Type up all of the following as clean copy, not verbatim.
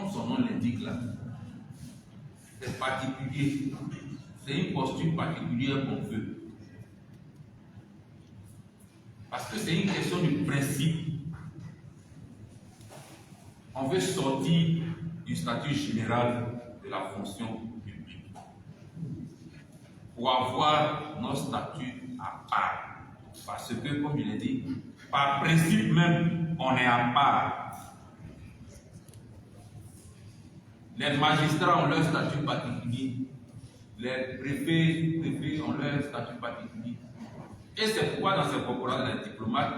comme son nom l'indique là, c'est particulier. C'est une posture particulière qu'on veut. Parce que c'est une question du principe. On veut sortir du statut général de la fonction publique pour avoir notre statut à part. Parce que, comme je l'ai dit, par principe même, on est à part. Les magistrats ont leur statut particulier. Les préfets ont leur statut particulier. Et c'est pourquoi dans ces corporations, les diplomates,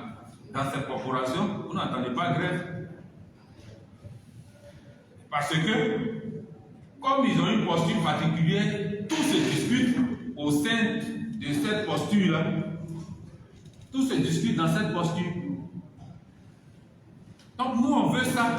dans ces corporations, vous n'entendez pas grève. Parce que, comme ils ont une posture particulière, tout se discute au sein de cette posture-là. Tout se discute dans cette posture. Donc nous, on veut ça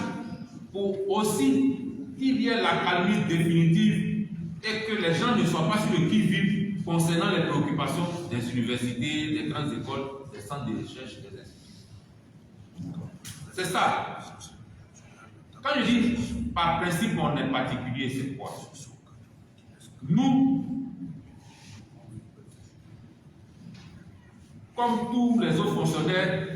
pour aussi qu'il y ait la calmie définitive et que les gens ne soient pas sur le qui-vive concernant les préoccupations des universités, des grandes écoles, des centres de recherche, des instituts. C'est ça. Quand je dis par principe on est particulier, c'est quoi? Nous, comme tous les autres fonctionnaires,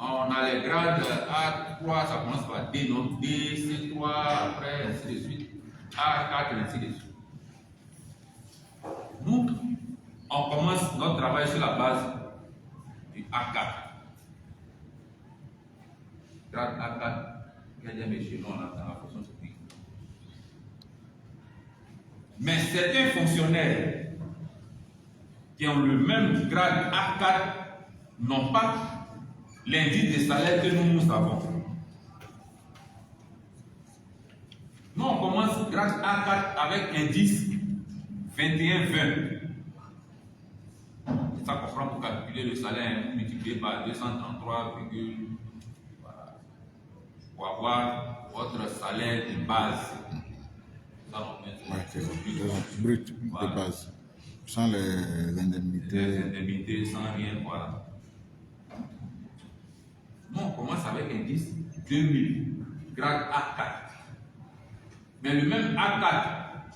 on a les grades A3, ça commence par D, non? D, C3, après, ainsi de suite, A4, ainsi de suite. Nous, on commence notre travail sur la base du A4. Grade A4, quel est chez nous dans la fonction publique. Mais certains fonctionnaires qui ont le même grade A4 n'ont pas l'indice de salaire que nous avons. Nous, on commence grade A4 avec indice 21-20. C'est ça qu'on prend pour calculer le salaire multiplié par 233, voilà, pour avoir votre salaire de base. C'est brut voilà. De base, sans les indemnités. Les indemnités, sans rien, voilà. Nous, on commence avec un indice 2000, grade A4. Mais le même A4,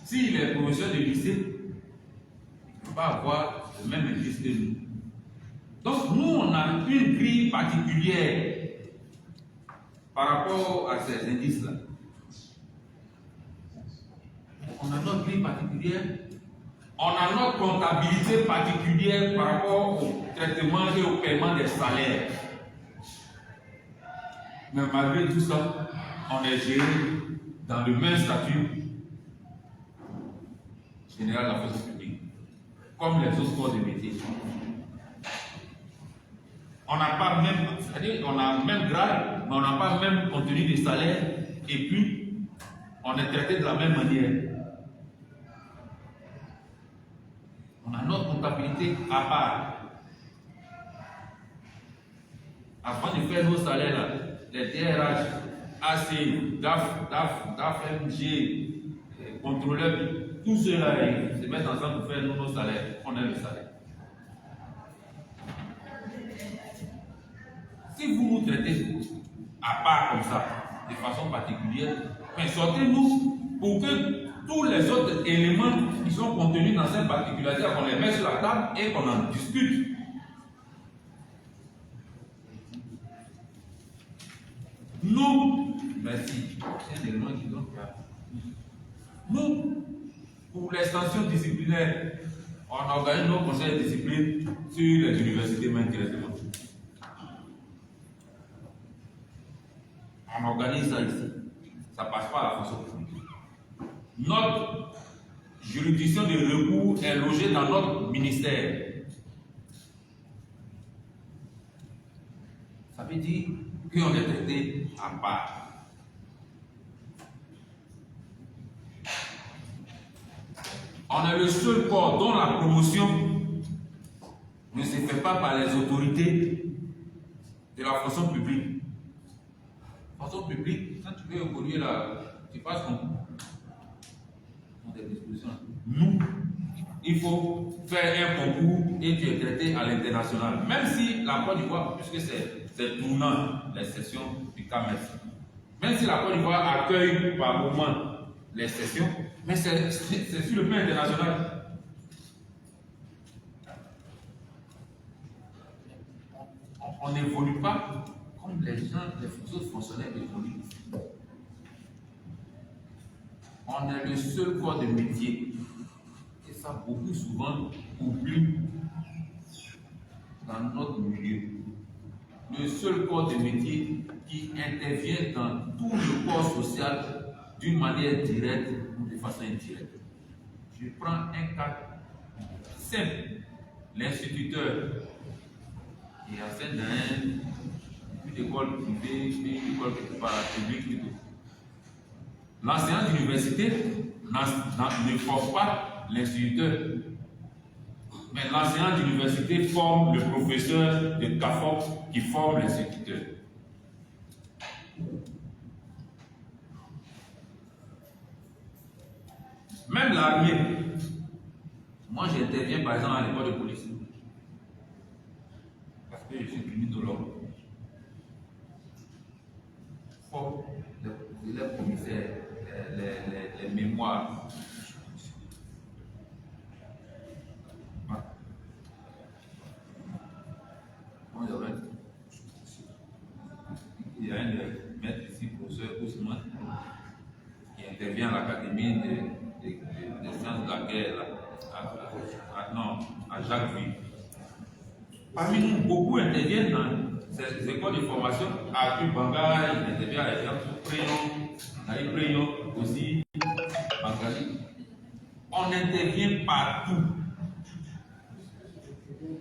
s'il est professeur de lycée, il va avoir le même indice que nous. Donc, nous, on a une grille particulière par rapport à ces indices-là. On a notre grille particulière, on a notre comptabilité particulière par rapport au traitement et au paiement des salaires. Mais malgré tout ça, on est géré dans le même statut général de la fonction publique, comme les autres corps de métier. On n'a pas même, c'est-à-dire on a le même grade, mais on n'a pas le même contenu de salaire, et puis on est traité de la même manière. On a notre comptabilité à part. Avant de faire nos salaires, là, les DRH, AC, DAF-MG, contrôleurs, tout cela, ils se mettent ensemble pour faire nos salaires. On a le salaire. Si vous nous traitez à part comme ça, de façon particulière, mais sortez-nous pour que tous les autres éléments qui sont contenus dans cette particularité, qu'on les met sur la table et qu'on en discute. Nous, merci, c'est un élément qui donne pas. Nous, pour les sanctions disciplinaires, on organise nos conseils de discipline sur les universités même directement. On organise ça ici. Ça passe pas à la fonction publique. Notre juridiction de recours est logée dans notre ministère. Ça veut dire qu'on est traité à part. On est le seul corps dont la promotion ne se fait pas par les autorités de la fonction publique. La fonction publique, quand tu veux évoluer là, tu passes concours. Nous, il faut faire un concours et tu es traité à l'international. Même si la Côte d'Ivoire, puisque c'est tournant les sessions du CAMES, Même si la Côte d'Ivoire accueille par moment les sessions, mais c'est sur le plan international. On n'évolue pas comme les autres fonctionnaires évoluent. On est le seul corps de métier, et ça beaucoup souvent oublient dans notre milieu. Le seul corps de métier qui intervient dans tout le corps social d'une manière directe ou de façon indirecte. Je prends un cas simple. L'instituteur qui enseigne dans une école privée, une école quelque part publique plutôt. L'enseignant d'université ne forme pas l'instituteur. Mais l'enseignant d'université forme le professeur de CAFOP qui forme l'instituteur. Même l'armée. Moi, j'interviens par exemple à l'école de police. Parce que je suis criminologue. Forme les commissaires, les mémoires. Il y a un maître ici, professeur Ousmane, qui intervient à l'Académie des sciences de la guerre, à Jacques-Ville. Parmi nous, beaucoup interviennent dans ces écoles de formation. À Banga, il intervient à l'exemple Préyon, aussi, Bangali. On intervient partout.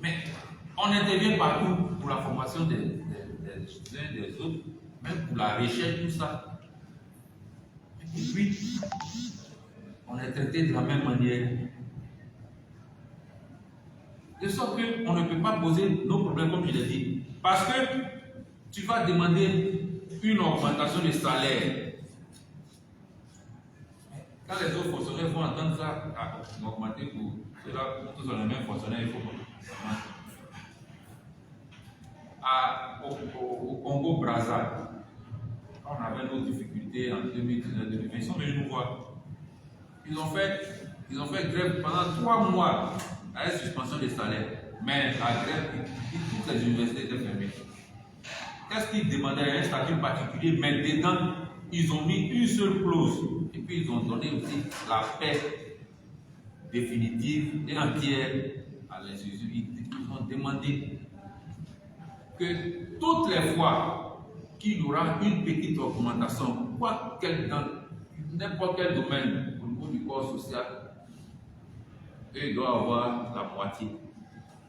Mais on intervient partout pour la formation des uns des autres, même pour la recherche, tout ça. Et puis, on est traité de la même manière. De sorte qu'on ne peut pas poser nos problèmes comme je l'ai dit. Parce que tu vas demander une augmentation de salaire. Quand les autres fonctionnaires vont entendre ça, augmenter pour ceux-là, tous sont les mêmes fonctionnaires, il faut au Congo-Brazzaville, quand on avait nos difficultés en 2019-2020, ils sont venus nous voir. Ils ont fait grève pendant 3 mois à la suspension des salaires. Mais la grève, toutes les universités étaient fermées. Qu'est-ce qu'ils demandaient? Un statut particulier, mais dedans, ils ont mis une seule clause. Et puis ils ont donné aussi la paix définitive et entière à l'institution. Ils ont demandé que toutes les fois qu'il y aura une petite augmentation, dans n'importe quel domaine au niveau du corps social, ils doivent avoir la moitié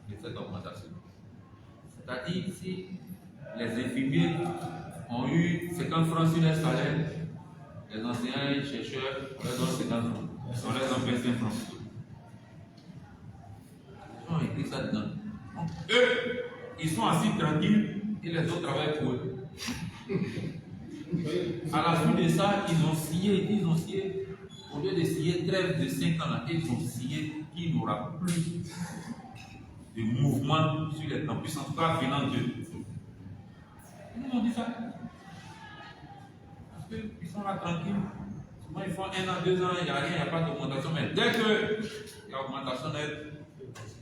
de cette augmentation. C'est-à-dire, si les infirmiers ont eu 50 francs sur leur salaire, les enseignants et les chercheurs, on leur donne 50 francs. On leur donne 25 francs. Ils ont écrit ça dedans. Donc, eux, ils sont assis tranquilles et les autres travaillent pour eux. À la suite de ça, ils ont scié, au lieu de scier trêve de 5 ans, ils ont scié qu'il n'y aura plus de mouvement sur les campus, en tout cas venant d'eux. Ils nous ont dit ça. Parce qu'ils sont là tranquilles. Souvent, ils font 1 an, 2 ans, il n'y a rien, il n'y a pas d'augmentation. Mais dès qu'il y a augmentation nette,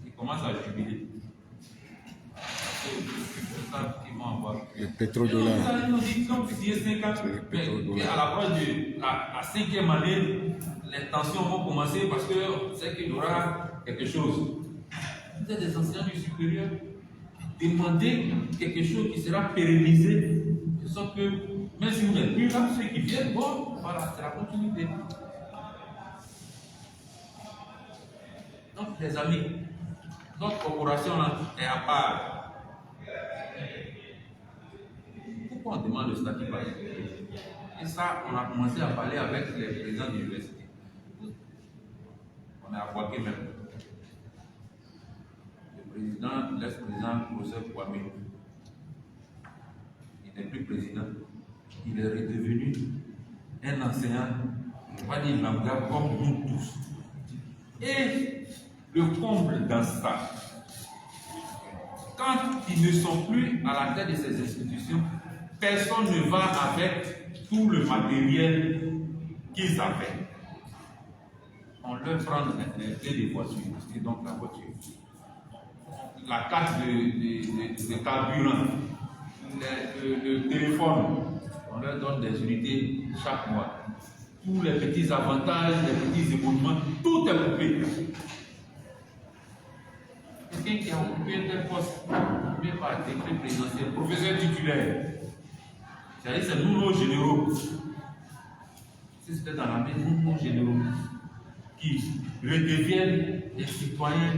ils commencent à jubiler. C'est ça qu'ils vont avoir. Le pétrodollar. Ils nous ont dit qu'ils ont scié 5 ans. Mais à l'approche de la 5e année, les tensions vont commencer parce que c'est qu'il y aura quelque chose. Vous êtes des enseignants du supérieur, demandez quelque chose qui sera pérennisé, de sorte que même si vous n'êtes plus là, ceux qui viennent, bon, voilà, c'est la continuité. Donc, les amis, notre corporation là, est à part. Pourquoi on demande le statut particulier? Et ça, on a commencé à parler avec les présidents de l'université. On est à Boaké même. L'ex-président, professeur Kwame, il n'est plus président. Il est redevenu un enseignant, on va dire lambda comme nous tous. Et le comble dans ça, quand ils ne sont plus à la tête de ces institutions, personne ne va avec tout le matériel qu'ils avaient. On leur prend les clés des voitures, et donc la voiture. La carte de carburant, le téléphone, on leur donne des unités chaque mois. Tous les petits avantages, les petits évoluements, tout est coupé. Quelqu'un qui a occupé un tel poste, occupé par décret présidentiel, professeur titulaire, c'est-à-dire c'est nous nos généraux. Si c'était dans l'armée, nous nos généraux, qui redeviennent des citoyens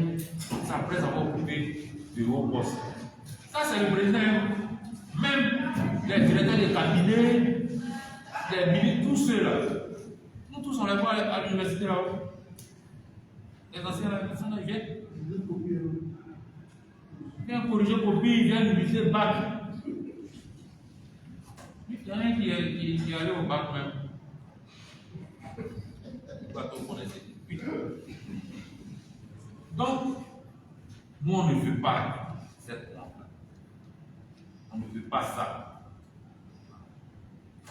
après avoir occupé de hauts postes. Ça, c'est le président. Même les directeurs de cabinet, les militaires, tous ceux-là. Nous tous, on les voit à l'université là-haut. Les anciens là, ils viennent. Ils viennent corriger copie, ils viennent utiliser le bac. Il y en a un qui est allé au bac même. Le bac qu'on connaissait. Donc, nous, on ne veut pas cette honte-là. On ne veut pas ça.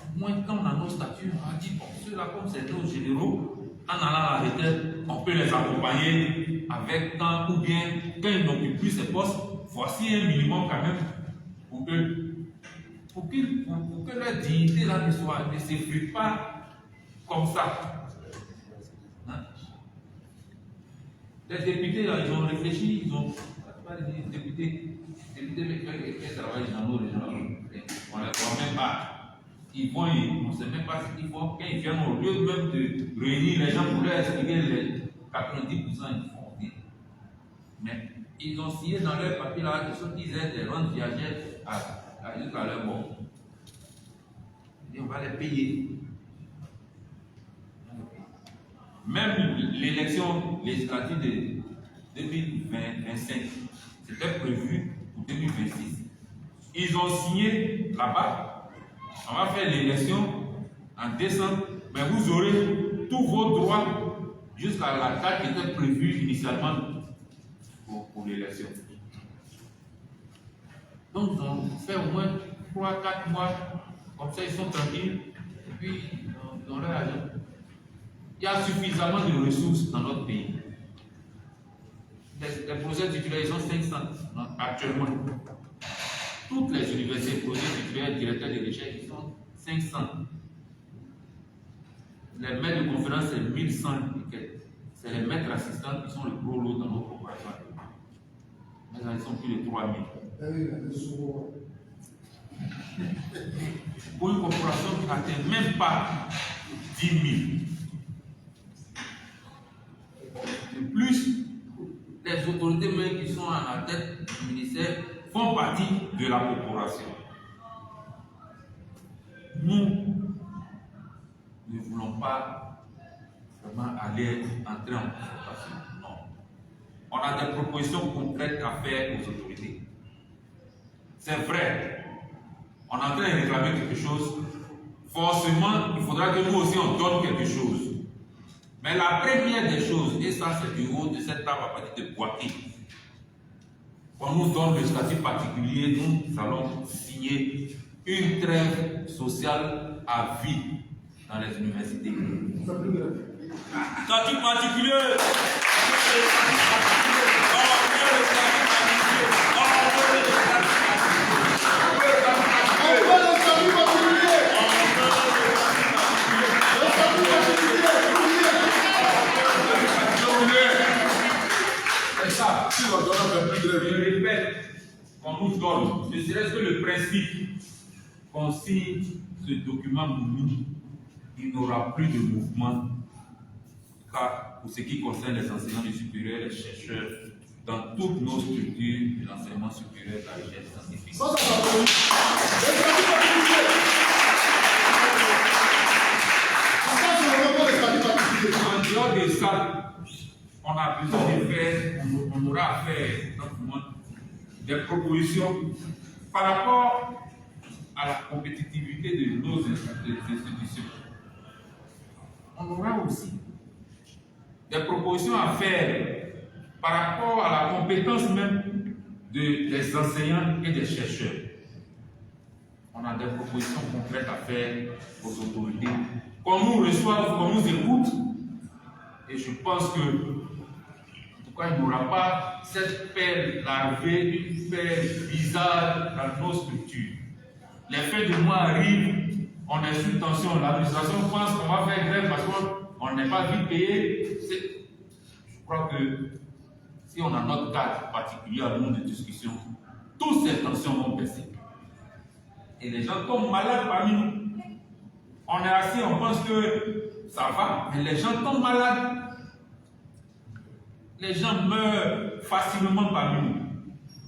Au moins, quand on a nos statuts, on a dit, bon, ceux-là, comme c'est nos généraux, en allant à la retraite, on peut les accompagner avec temps, ou bien, quand ils n'occupent plus ces postes, voici un minimum quand même pour que leur dignité là ne s'effrite pas comme ça. Hein? Les députés là, ils ont réfléchi, ils ont pas les députés qui travaillent dans nos régions, on ne les voit même pas. Ils vont, on ne sait même pas ce qu'ils font. Quand ils viennent, au lieu même de réunir les gens pour leur expliquer les 90%, ils font dire. Mais ils ont signé dans leur papier là de ce qu'ils aient des rentes viagères jusqu'à leur mort. Et on va les payer. Même l'élection législative de 2025, c'était prévu pour 2026. Ils ont signé là-bas. On va faire l'élection en décembre, mais vous aurez tous vos droits jusqu'à la date qui était prévue initialement pour l'élection. Donc, ils ont fait au moins 3-4 mois, comme ça ils sont tranquilles, et puis ils ont leur argent. Il y a suffisamment de ressources dans notre pays. Les professeurs titulaires, ils sont 500 actuellement. Toutes les universités, professeurs titulaires, directeurs de recherche, ils sont 500. Les maîtres de conférence, c'est 1100. C'est les maîtres assistants qui sont le gros lot dans nos corporations. Mais ils sont plus de 3000. Pour une corporation qui n'atteint même pas 10 000. De plus, les autorités même qui sont à la tête du ministère font partie de la corporation. Nous ne voulons pas vraiment aller entrer en confrontation. Non. On a des propositions concrètes à faire aux autorités. C'est vrai. On est en train de réclamer quelque chose. Forcément, il faudra que nous aussi on donne quelque chose. Mais la première des choses, et ça c'est du haut de cette table à partir de Poitiers, on nous donne le statut particulier, nous allons signer une trêve sociale à vie dans les universités. Statut particulier. Je répète, qu'on nous donne, ne serait-ce que le principe qu'on signe ce document pour nous, il n'aura plus de mouvement, car pour ce qui concerne les enseignants du supérieur et les chercheurs, dans toutes nos structures de l'enseignement supérieur et de la recherche scientifique. En dehors de ça, on a besoin de faire, on aura à faire des propositions par rapport à la compétitivité de nos institutions. On aura aussi des propositions à faire par rapport à la compétence même des enseignants et des chercheurs. On on a des propositions concrètes à faire aux autorités, qu'on nous reçoive, qu'on nous écoute. Et je pense que, en tout cas, il n'y aura pas cette paix larvée, une paix bizarre dans nos structures. Les fins de mois arrivent, on est sous tension, l'administration pense qu'on va faire grève parce qu'on n'est pas vite payé. Je crois que si on a notre cadre particulier à nous de discussion, toutes ces tensions vont baisser. Et les gens tombent malades parmi nous. On est assis, on pense que ça va, mais les gens tombent malades. Les gens meurent facilement parmi nous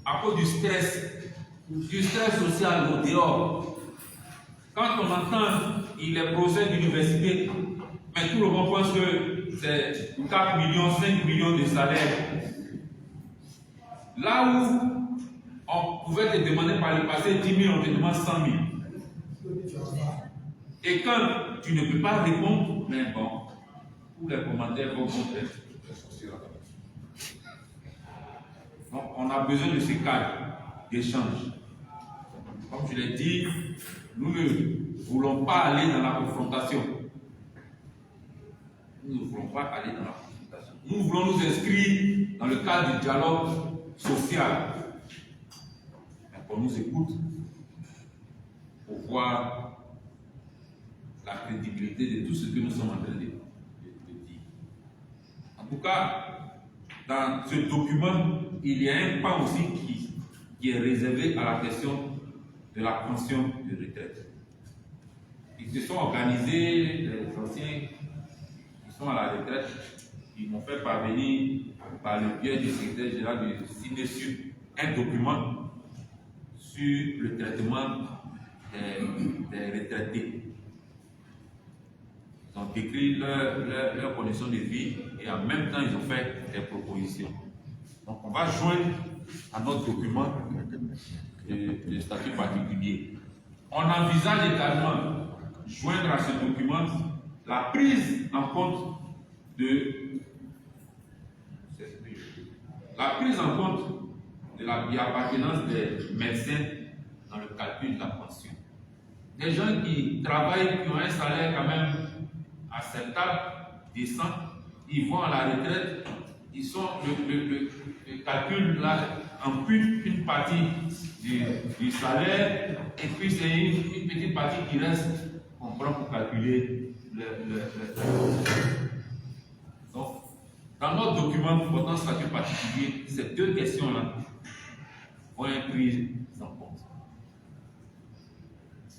à cause du stress social au dehors. Quand on entend les procès d'université, mais tout le monde pense que c'est 4 millions, 5 millions de salaires. Là où on pouvait te demander par le passé 10 000, on te demande 100 000. Et quand tu ne peux pas répondre, mais bon, tous les commentaires vont compter. Donc, on a besoin de ces cadres d'échange. Comme je l'ai dit, nous ne voulons pas aller dans la confrontation. Nous ne voulons pas aller dans la confrontation. Nous voulons nous inscrire dans le cadre du dialogue social. Qu'on nous écoute pour voir la crédibilité de tout ce que nous sommes en train de dire. En tout cas, dans ce document, il y a un pan aussi qui est réservé à la question de la pension de retraite. Ils se sont organisés, les anciens qui sont à la retraite, ils m'ont fait parvenir par le biais du secrétaire général de signer sur un document sur le traitement des retraités. Ils ont décrit leurs conditions de vie et en même temps ils ont fait des propositions. Donc on va joindre à notre document de statut particulier. On envisage également joindre à ce document la prise en compte de la biappartenance des médecins dans le calcul de la pension. Des gens qui travaillent, qui ont un salaire quand même acceptable, décent, ils vont à la retraite, ils sont le calcul là ampute une partie du salaire et puis c'est une petite partie qui reste qu'on prend pour calculer le Donc, dans notre document portant statut particulier, ces deux questions-là vont être prises en compte.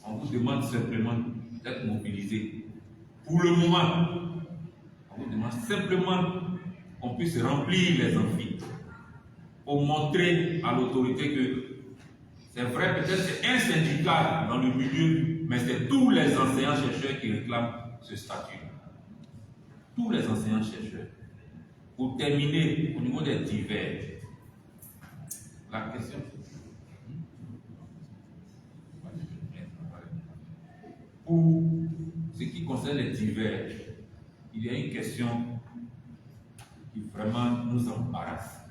On vous demande simplement d'être mobilisé. Pour le moment, on vous demande simplement qu'on puisse remplir les amphis pour montrer à l'autorité que c'est vrai, peut-être c'est un syndicat dans le milieu, mais c'est tous les enseignants-chercheurs qui réclament ce statut. Tous les enseignants-chercheurs. Pour terminer, au niveau des divers, la question. Pour ce qui concerne les divers, il y a une question qui vraiment nous embarrasse.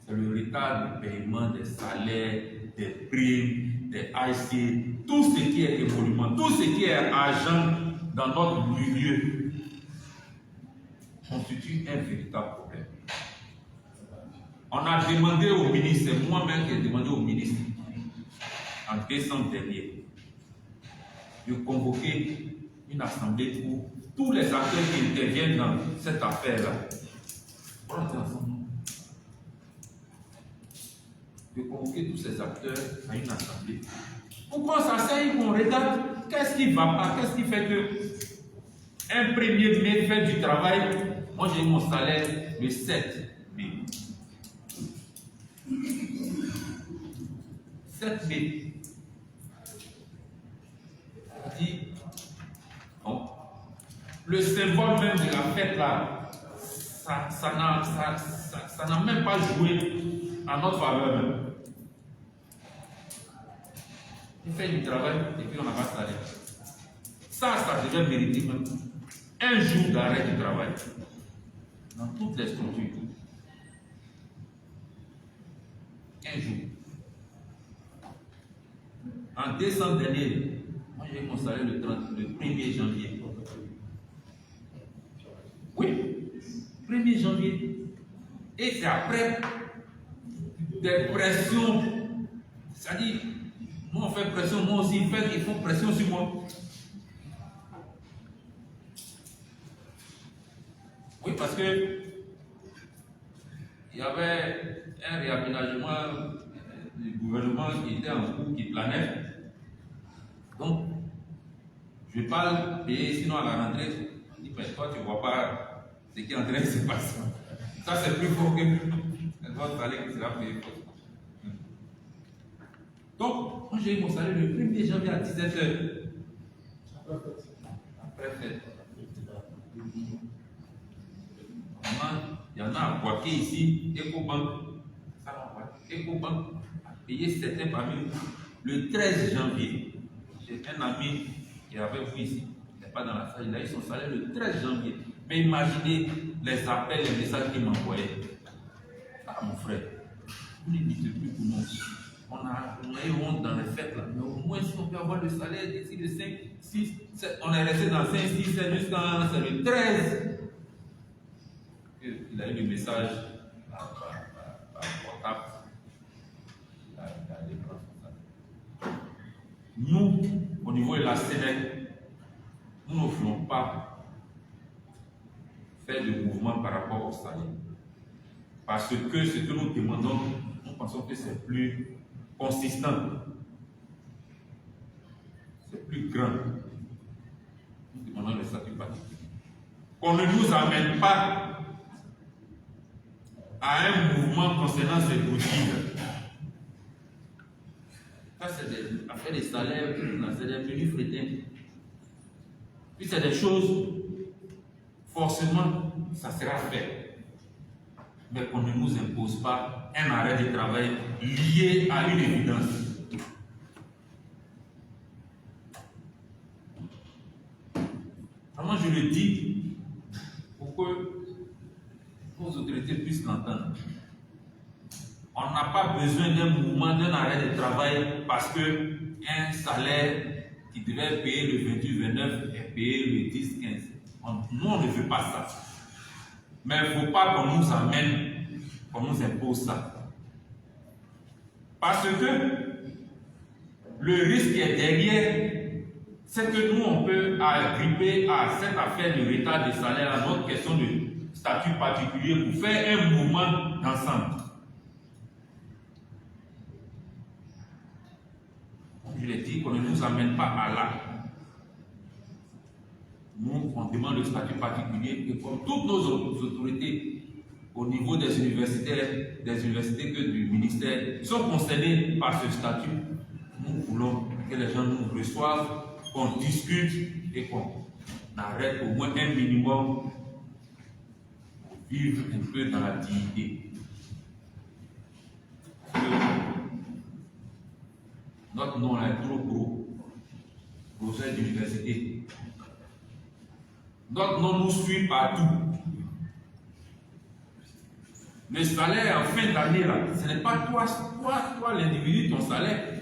C'est le retard de paiement des salaires, des primes, des IC, tout ce qui est évoluement, tout ce qui est argent dans notre milieu constitue un véritable problème. On a demandé au ministre, c'est moi-même qui ai demandé au ministre, en décembre dernier, de convoquer une assemblée pour tous les acteurs qui interviennent dans cette affaire-là. Prenez ensemble. De convoquer tous ces acteurs à une assemblée. Pourquoi ça s'asseye, qu'on regarde qu'est-ce qui ne va pas, qu'est-ce qui fait que un 1er mai fait du travail. Moi j'ai eu mon salaire le 7 mai. 7 mai. Dit, bon, le symbole même de la fête là, ça n'a même pas joué en notre faveur même. On fait du travail et puis on n'a pas de salaire. Ça devait mériter même un jour d'arrêt du travail dans toutes les structures. Un jour. En décembre dernier, moi j'ai mon salaire le 1er janvier. Oui, 1er janvier. Et c'est après des pressions. C'est-à-dire, moi on fait pression, moi aussi ils font pression sur moi. Oui, parce que il y avait un réaménagement du gouvernement qui était en cours, qui planait. Donc, je ne vais pas le payer, sinon à la rentrée, je dis, mais toi tu ne vois pas ce qui est en train de se passer. Ça c'est plus fort que votre salaire qui sera payé. Donc, moi j'ai eu mon salaire le 1er janvier à 17h. Après fête. Il y en a à Boaké ici, Ecobank. Ecobank a payé certains parmi nous le 13 janvier. J'ai un ami qui avait vu ici, il n'est pas dans la salle, il a eu son salaire le 13 janvier. Mais imaginez les appels, les messages qu'il m'envoyait. Ah mon frère, vous n'imitez plus pour nous. On a eu honte dans les fêtes là, mais au moins si on peut avoir le salaire d'ici de 5, 6, 7, on est resté dans 5, 6, 7 jusqu'à le 13. Il a eu le message par portable. Nous, au niveau de la Sénèque, nous ne voulons pas faire de mouvement par rapport au salaire. Parce que ce que nous demandons, nous pensons que c'est plus consistant. C'est plus grand. Nous demandons le statut particulier. Qu'on ne nous amène pas à un mouvement concernant ces boutiques. Ça, c'est des affaires des salaires, c'est des menus frétins. Puis c'est des choses, forcément, ça sera fait. Mais qu'on ne nous impose pas un arrêt de travail lié à une évidence. Vraiment, je le dis pour que nos autorités puissent l'entendre. On n'a pas besoin d'un mouvement, d'un arrêt de travail parce qu'un salaire qui devait payer le 28-29 est payé le 10-15. Nous, on ne veut pas ça. Mais il ne faut pas qu'on nous amène, qu'on nous impose ça. Parce que le risque qui est derrière, c'est que nous, on peut agripper à cette affaire de retard de salaire, à notre question de statut particulier pour faire un mouvement d'ensemble. Je l'ai dit, qu'on ne nous amène pas à là. Nous, on demande le statut particulier et comme toutes nos autorités au niveau des universités que du ministère sont concernées par ce statut, nous voulons que les gens nous reçoivent, qu'on discute et qu'on arrête au moins un minimum pour vivre un peu dans la dignité. Notre nom est trop gros, projet d'université. Notre nom nous suit partout. Le salaire en fin d'année, là, ce n'est pas toi l'individu, ton salaire.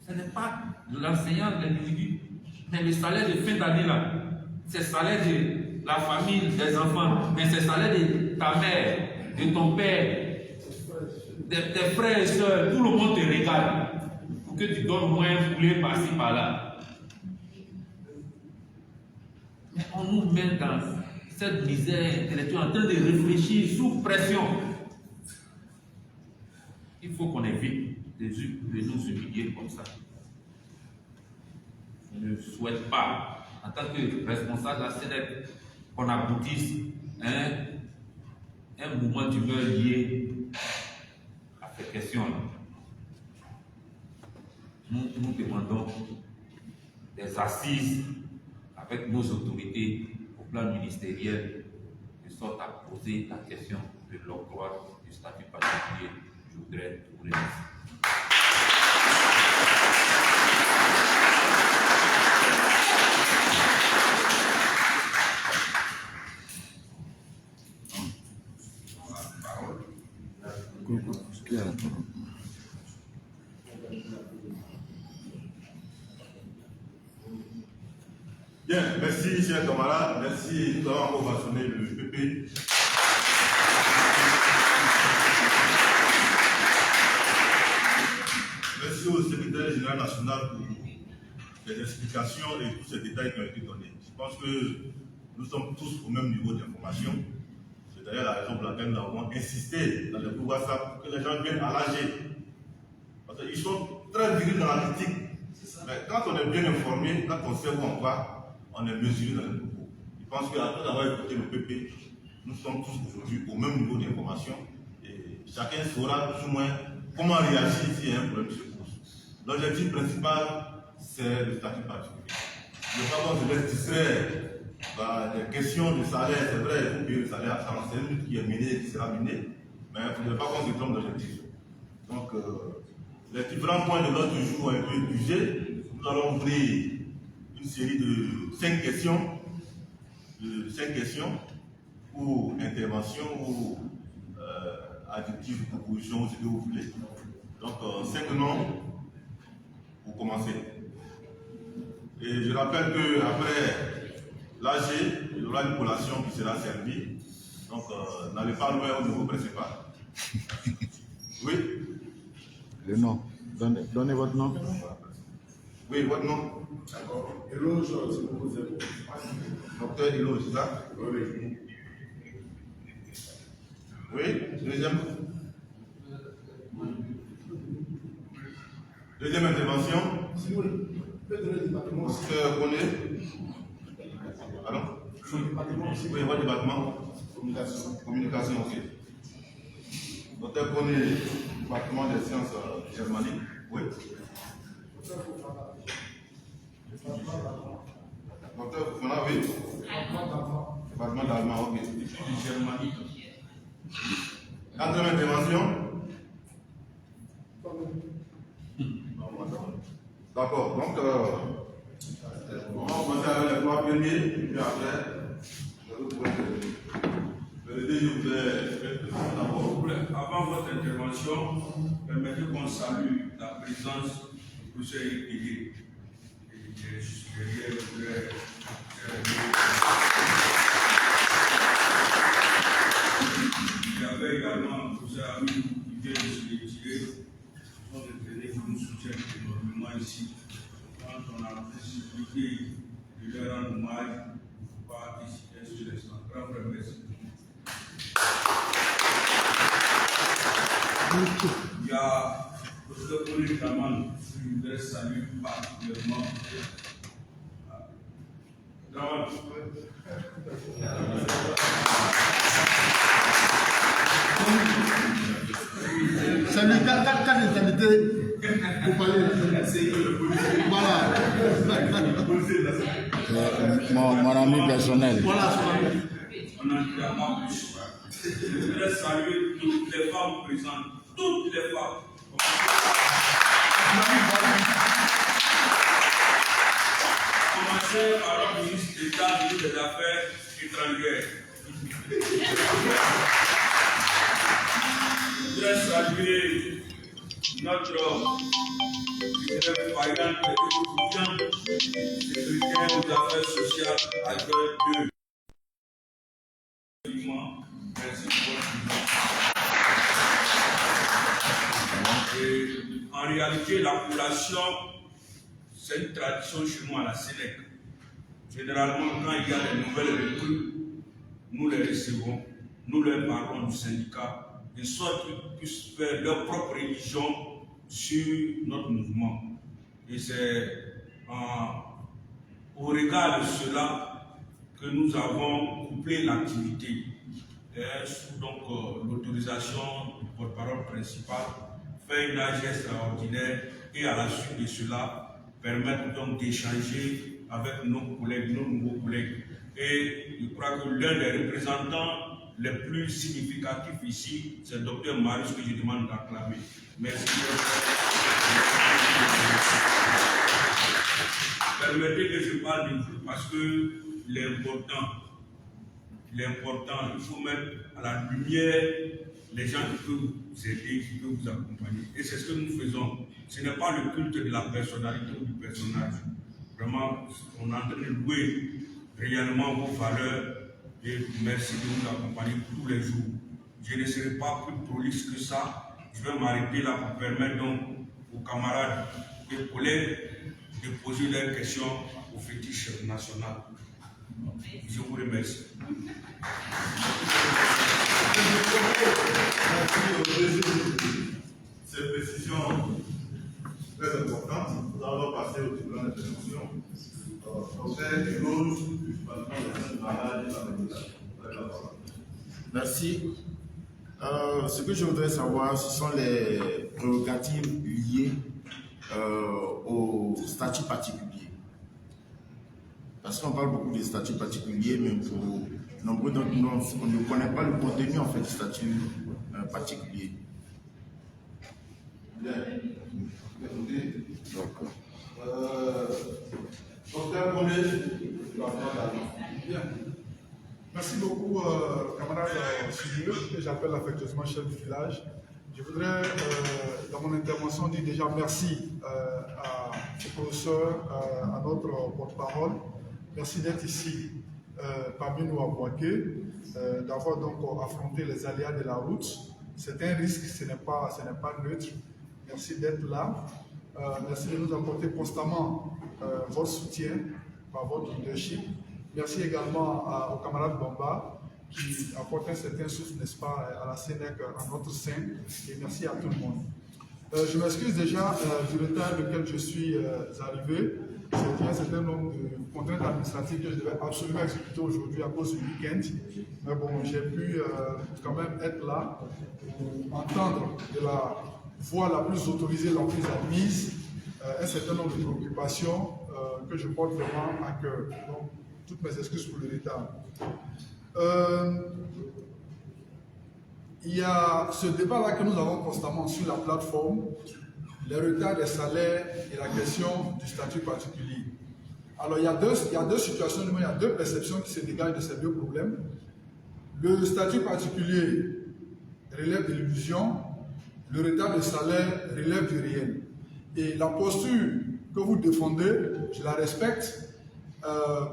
Ce n'est pas l'enseignant, l'individu. Mais le salaire de fin d'année, là, c'est le salaire de la famille, des enfants, mais c'est le salaire de ta mère, de ton père, de tes frères et soeurs. Tout le monde te regarde pour que tu donnes au moins un poulet par-ci, par-là. Mais on nous met dans cette misère intellectuelle en train de réfléchir sous pression. Il faut qu'on évite de nous humilier comme ça. Je ne souhaite pas, en tant que responsable de la Sénèque, qu'on aboutisse un mouvement d'humeur lié à cette question-là. Nous demandons des assises avec nos autorités au plan ministériel, de sorte à poser la question de l'octroi du statut particulier. Je voudrais vous remercier. Qui a la parole? Bien, merci chers camarades, merci. Nous avons ovationné le PP. Merci au secrétaire général national pour les explications et tous ces détails qui ont été donnés. Je pense que nous sommes tous au même niveau d'information. C'est d'ailleurs la raison pour laquelle nous avons insisté dans le groupe WhatsApp pour que les gens viennent à l'AG. Parce qu'ils sont très virils dans la critique. Mais quand on est bien informé, quand on sait où on va, on est mesuré dans les propos. Je pense qu'après avoir écouté le PP, nous sommes tous aujourd'hui au même niveau d'information et chacun saura plus ou moins comment réagir s'il y a un problème se pose. L'objectif principal, c'est le statut particulier. Je ne veux pas qu'on se laisse distraire par des questions de salaire. C'est vrai, il faut payer le salaire à ça, c'est une lutte qui est menée et qui sera menée, mais il ne faut pas qu'on se trompe d'objectif. Donc, les différents points de l'ordre du jour ont été épuisés. Nous allons ouvrir une série de 5 questions, ou interventions, ou adjectifs, propositions, ou ce que vous voulez. Donc, 5 noms pour commencer. Et je rappelle qu'après l'AG, il y aura une collation qui sera servie. Donc, n'allez pas loin au niveau principal. Oui? Le nom. Donnez votre nom. Oui, votre nom. D'accord. Eloge, c'est beaucoup de Docteur Eloge, c'est ça? Oui. Oui, deuxième intervention. Si vous faites le département aussi. Docteur Koné. Pardon? Le département aussi. Oui, votre département. Communication. Communication, ok. Docteur Koné, département des sciences germaniques. Oui. Docteur Fofana, oui. Département d'allemand, ok. Germanique. Quatrième intervention. D'accord, donc on va commencer avec les 3 premiers, et puis après, je vous pourrai le deuxième, d'abord. Avant votre intervention, permettez qu'on salue la présence du professeur Épillé. Il y avait également un professeur ami qui vient de se retirer. Ils sont retenus qui nous soutiennent énormément ici. Quand on a la possibilité de leur rendre hommage, il ne faut pas hésiter sur les centres. Grand frère, merci. Il y a le professeur Paul Kaman, je voudrais saluer particulièrement. C'est le cas des invités pour parler. Voilà. Mon ami personnel. Voilà. On n'en dira pas plus. Je voudrais saluer toutes les femmes présentes, toutes les femmes. Commencez par le ministre d'État, ministre des Affaires étrangères. Je voudrais saluer notre secrétaire aux affaires sociales à cœur 2. Merci pour votre présence. En réalité, la collation, c'est une tradition chez nous à la Sénèque. Généralement, quand il y a des nouvelles recrues, nous les recevons, nous leur parlons du syndicat, de sorte qu'ils puissent faire leur propre religion sur notre mouvement. Et c'est au regard de cela que nous avons couplé l'activité sous l'autorisation du porte-parole principal, faire une âge extraordinaire et à la suite de cela permettre donc d'échanger avec nos collègues, nos nouveaux collègues. Et je crois que l'un des représentants les plus significatifs ici, c'est le docteur Marius que je demande d'acclamer. Merci. Permettez que je parle de vous parce que l'important, il faut mettre à la lumière les gens qui peuvent vous aider, qui peuvent vous accompagner. Et c'est ce que nous faisons. Ce n'est pas le culte de la personnalité ou du personnage. Vraiment, on est en train de louer réellement vos valeurs et merci de nous accompagner tous les jours. Je ne serai pas plus prolixe que ça. Je vais m'arrêter là pour permettre donc aux camarades et collègues de poser leurs questions au fétiche national. Je vous remercie. Ces précisions très importantes. Nous allons passer au tribunal d'intervention. Merci. Ce que je voudrais savoir, ce sont les prérogatives liées au statut particulier. Parce qu'on parle beaucoup des statuts particuliers, mais pour nombreux d'entre nous, on ne connaît pas le contenu en fait du statut particulier. Bien. D'accord. Docteur Bonnet, Bien. Merci beaucoup, camarade Sylvie, que j'appelle affectueusement chef du village. Je voudrais, dans mon intervention, dire déjà merci au professeur, à notre porte-parole. Merci d'être ici parmi nous à Boaké, d'avoir donc affronté les aléas de la route. C'est un risque, ce n'est pas neutre. Merci d'être là. Merci de nous apporter constamment votre soutien par votre leadership. Merci également au camarade Bamba qui apporte un certain souffle, n'est-ce pas, à la Sénèque, à notre sein. Et merci à tout le monde. Je m'excuse déjà du retard auquel je suis arrivé. C'est un certain nombre de contraintes administratives que je devais absolument exécuter aujourd'hui à cause du week-end. Mais bon, j'ai pu quand même être là pour entendre de la voix la plus autorisée, la plus admise, un certain nombre de préoccupations que je porte vraiment à cœur. Donc, toutes mes excuses pour le retard. Il y a ce débat-là que nous avons constamment sur la plateforme, les retards des salaires et la question du statut particulier. Alors, il y a deux situations, il y a deux perceptions qui se dégagent de ces deux problèmes. Le statut particulier relève de l'illusion, le retard de salaire relève du réel. Et la posture que vous défendez, je la respecte,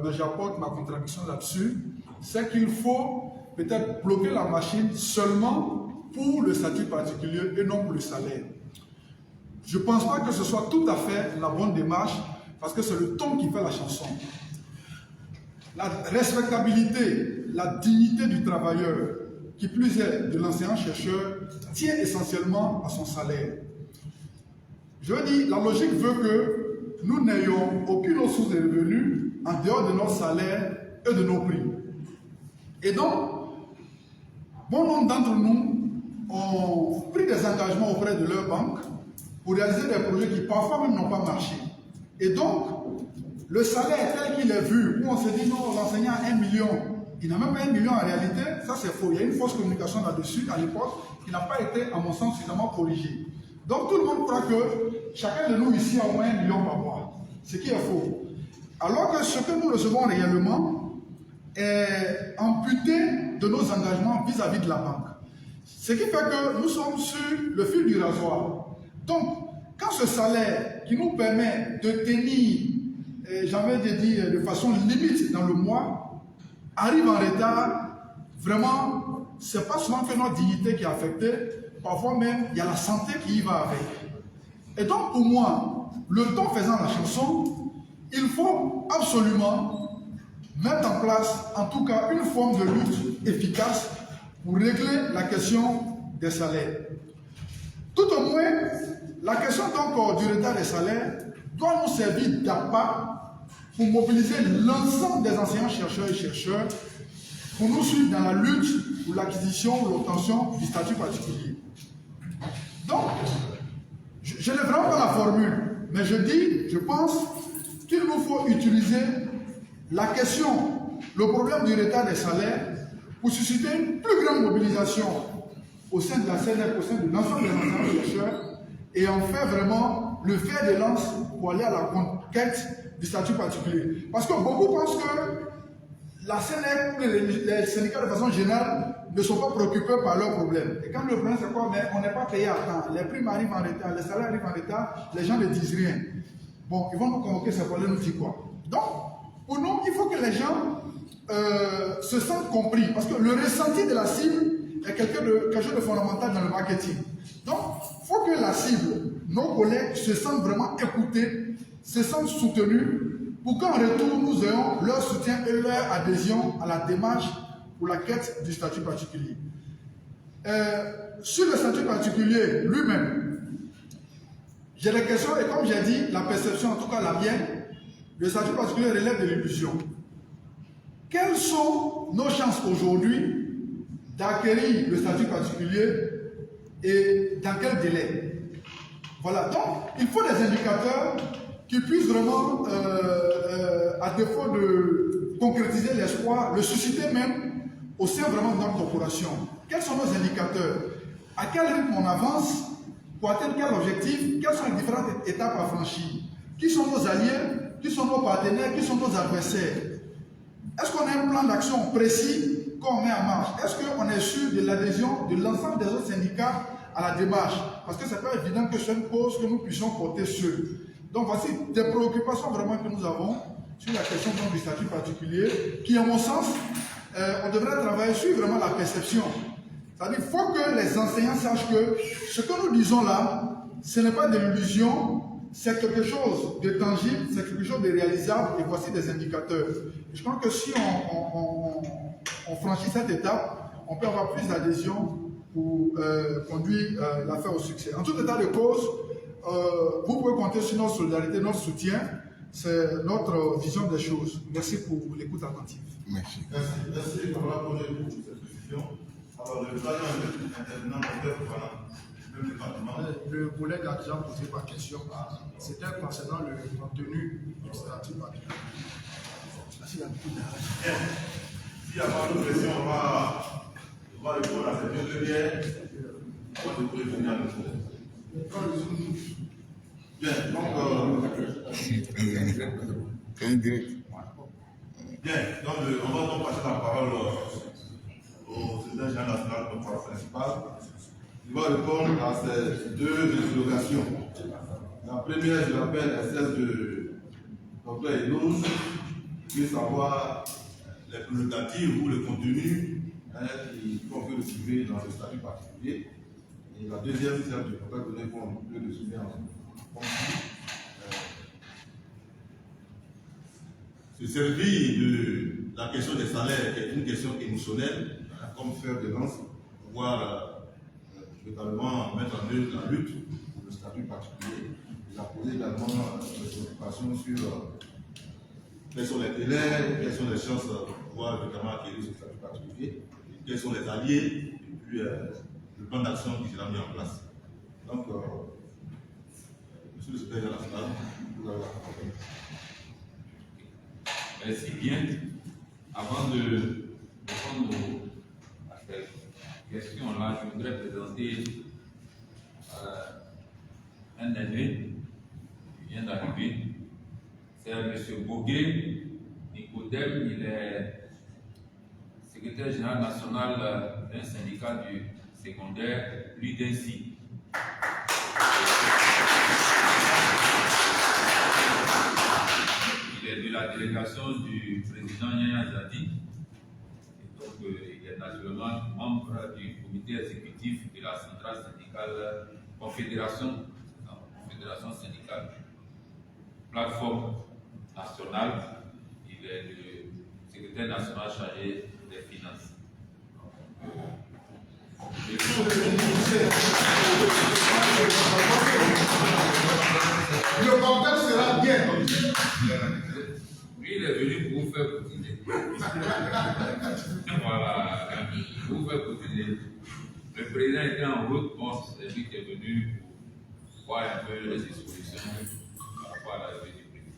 mais j'apporte ma contribution là-dessus, c'est qu'il faut peut-être bloquer la machine seulement pour le statut particulier et non pour le salaire. Je ne pense pas que ce soit tout à fait la bonne démarche, parce que c'est le ton qui fait la chanson. La respectabilité, la dignité du travailleur, qui plus est de l'enseignant-chercheur, tient essentiellement à son salaire. Je veux dire, la logique veut que nous n'ayons aucune autre source de revenus en dehors de notre salaire et de nos prix. Et donc, bon nombre d'entre nous ont pris des engagements auprès de leur banque pour réaliser des projets qui parfois même n'ont pas marché. Et donc, le salaire tel qu'il est vu, où on se dit non, l'enseignant a 1 million, il n'a même pas 1 million en réalité, ça c'est faux. Il y a une fausse communication là-dessus à l'époque qui n'a pas été, à mon sens, suffisamment corrigée. Donc tout le monde croit que chacun de nous ici a au moins 1 million par mois, ce qui est faux. Alors que ce que nous recevons réellement est amputé de nos engagements vis-à-vis de la banque. Ce qui fait que nous sommes sur le fil du rasoir. Donc, quand ce salaire qui nous permet de tenir, j'ai envie de dire, de façon limite dans le mois, arrive en retard, vraiment, ce n'est pas seulement que notre dignité qui est affectée, parfois même, il y a la santé qui y va avec. Et donc, pour moi, le temps faisant la chanson, il faut absolument mettre en place, en tout cas, une forme de lutte efficace pour régler la question des salaires. Tout au moins, la question donc du retard des salaires doit nous servir d'appât pour mobiliser l'ensemble des enseignants-chercheurs et chercheurs pour nous suivre dans la lutte pour l'acquisition ou l'obtention du statut particulier. Donc, je n'ai vraiment pas la formule, mais je pense qu'il nous faut utiliser la question, le problème du retard des salaires pour susciter une plus grande mobilisation au sein de la CNF, au sein de l'ensemble des enseignants-chercheurs et en faire vraiment le fer de lance pour aller à la conquête du statut particulier. Parce que beaucoup pensent que la CNF, les syndicats de façon générale, ne sont pas préoccupés par leurs problèmes. Et quand le problème c'est quoi? Mais on n'est pas payé à temps, les primes arrivent en retard, les salaires arrivent en retard, les gens ne disent rien. Bon, ils vont nous convoquer, ça va nous dire quoi. Donc, pour nous, il faut que les gens se sentent compris. Parce que le ressenti de la cible est quelque chose de fondamental dans le marketing. Donc, il faut que la cible, nos collègues, se sentent vraiment écoutés, se sentent soutenus, pour qu'en retour, nous ayons leur soutien et leur adhésion à la démarche pour la quête du statut particulier. Sur le statut particulier lui-même, j'ai des questions et comme j'ai dit, la perception, en tout cas la mienne, le statut particulier relève de l'illusion. Quelles sont nos chances aujourd'hui d'acquérir le statut particulier et dans quel délai? Voilà, donc il faut des indicateurs qui puissent vraiment, à défaut de concrétiser l'espoir, le susciter même au sein vraiment de notre corporation. Quels sont nos indicateurs? À quel rythme on avance? Pour atteindre quel objectif? Quelles sont les différentes étapes à franchir? Qui sont nos alliés? Qui sont nos partenaires? Qui sont nos adversaires? Est-ce qu'on a un plan d'action précis qu'on met en marche? Est-ce qu'on est sûr de l'adhésion de l'ensemble des autres syndicats à la démarche? Parce que ce n'est pas évident que c'est une cause que nous puissions porter seuls. Donc voici des préoccupations vraiment que nous avons sur la question du statut particulier, qui, à mon sens, on devrait travailler sur vraiment la perception. C'est-à-dire qu'il faut que les enseignants sachent que ce que nous disons là, ce n'est pas de l'illusion, c'est quelque chose de tangible, c'est quelque chose de réalisable, et voici des indicateurs. Et je pense que si on franchit cette étape, on peut avoir plus d'adhésion pour conduire l'affaire au succès. En tout état de cause, vous pouvez compter sur notre solidarité, notre soutien. C'est notre vision des choses. Merci pour l'écoute attentive. Merci. Merci pour cette discussion. Alors, le troisième intervenant, le département. Le collègue a déjà posé ma question. C'était concernant le contenu du statut particulier. S'il n'y a pas de question, on va répondre à cette dernière. On va revenir à nouveau. Bien, donc, on va donc passer la parole au secrétaire général national de la principal. Il va répondre à ces deux interrogations. La première, je l'appelle, est celle de Dr. Elouz, qui veut savoir les prérogatives ou le contenu qui font que le sujet dans le statut particulier. Et la deuxième, c'est celle de Dr. Donné pour un peu de sujet en se servir de la question des salaires, qui est une question émotionnelle, comme faire de lance, pour pouvoir totalement mettre en œuvre la lutte pour le statut particulier. Il a posé également des préoccupations sur quels sont les délais, quelles sont les chances pour pouvoir notamment acquérir ce statut particulier, et quels sont les alliés, et puis le plan d'action qui sera mis en place. Donc, Monsieur le secrétaire national, vous avez la parole. Merci bien. Avant de répondre à cette question-là, je voudrais présenter un aîné qui vient d'arriver. C'est M. Bogué Nicodème. Il est secrétaire général national d'un syndicat du secondaire, l'UDENSI. Il est de la délégation du président Yaya Zadi. Et donc, il est naturellement membre du comité exécutif de la centrale syndicale Confédération syndicale, plateforme nationale. Il est le secrétaire national chargé des finances. Le contexte sera bien. Lui, il est venu pour vous faire cotiser. Voilà, pour vous faire cotiser. Le président était en route, bon, c'est lui qui est venu pour voir un peu les dispositions par rapport à la levée du président.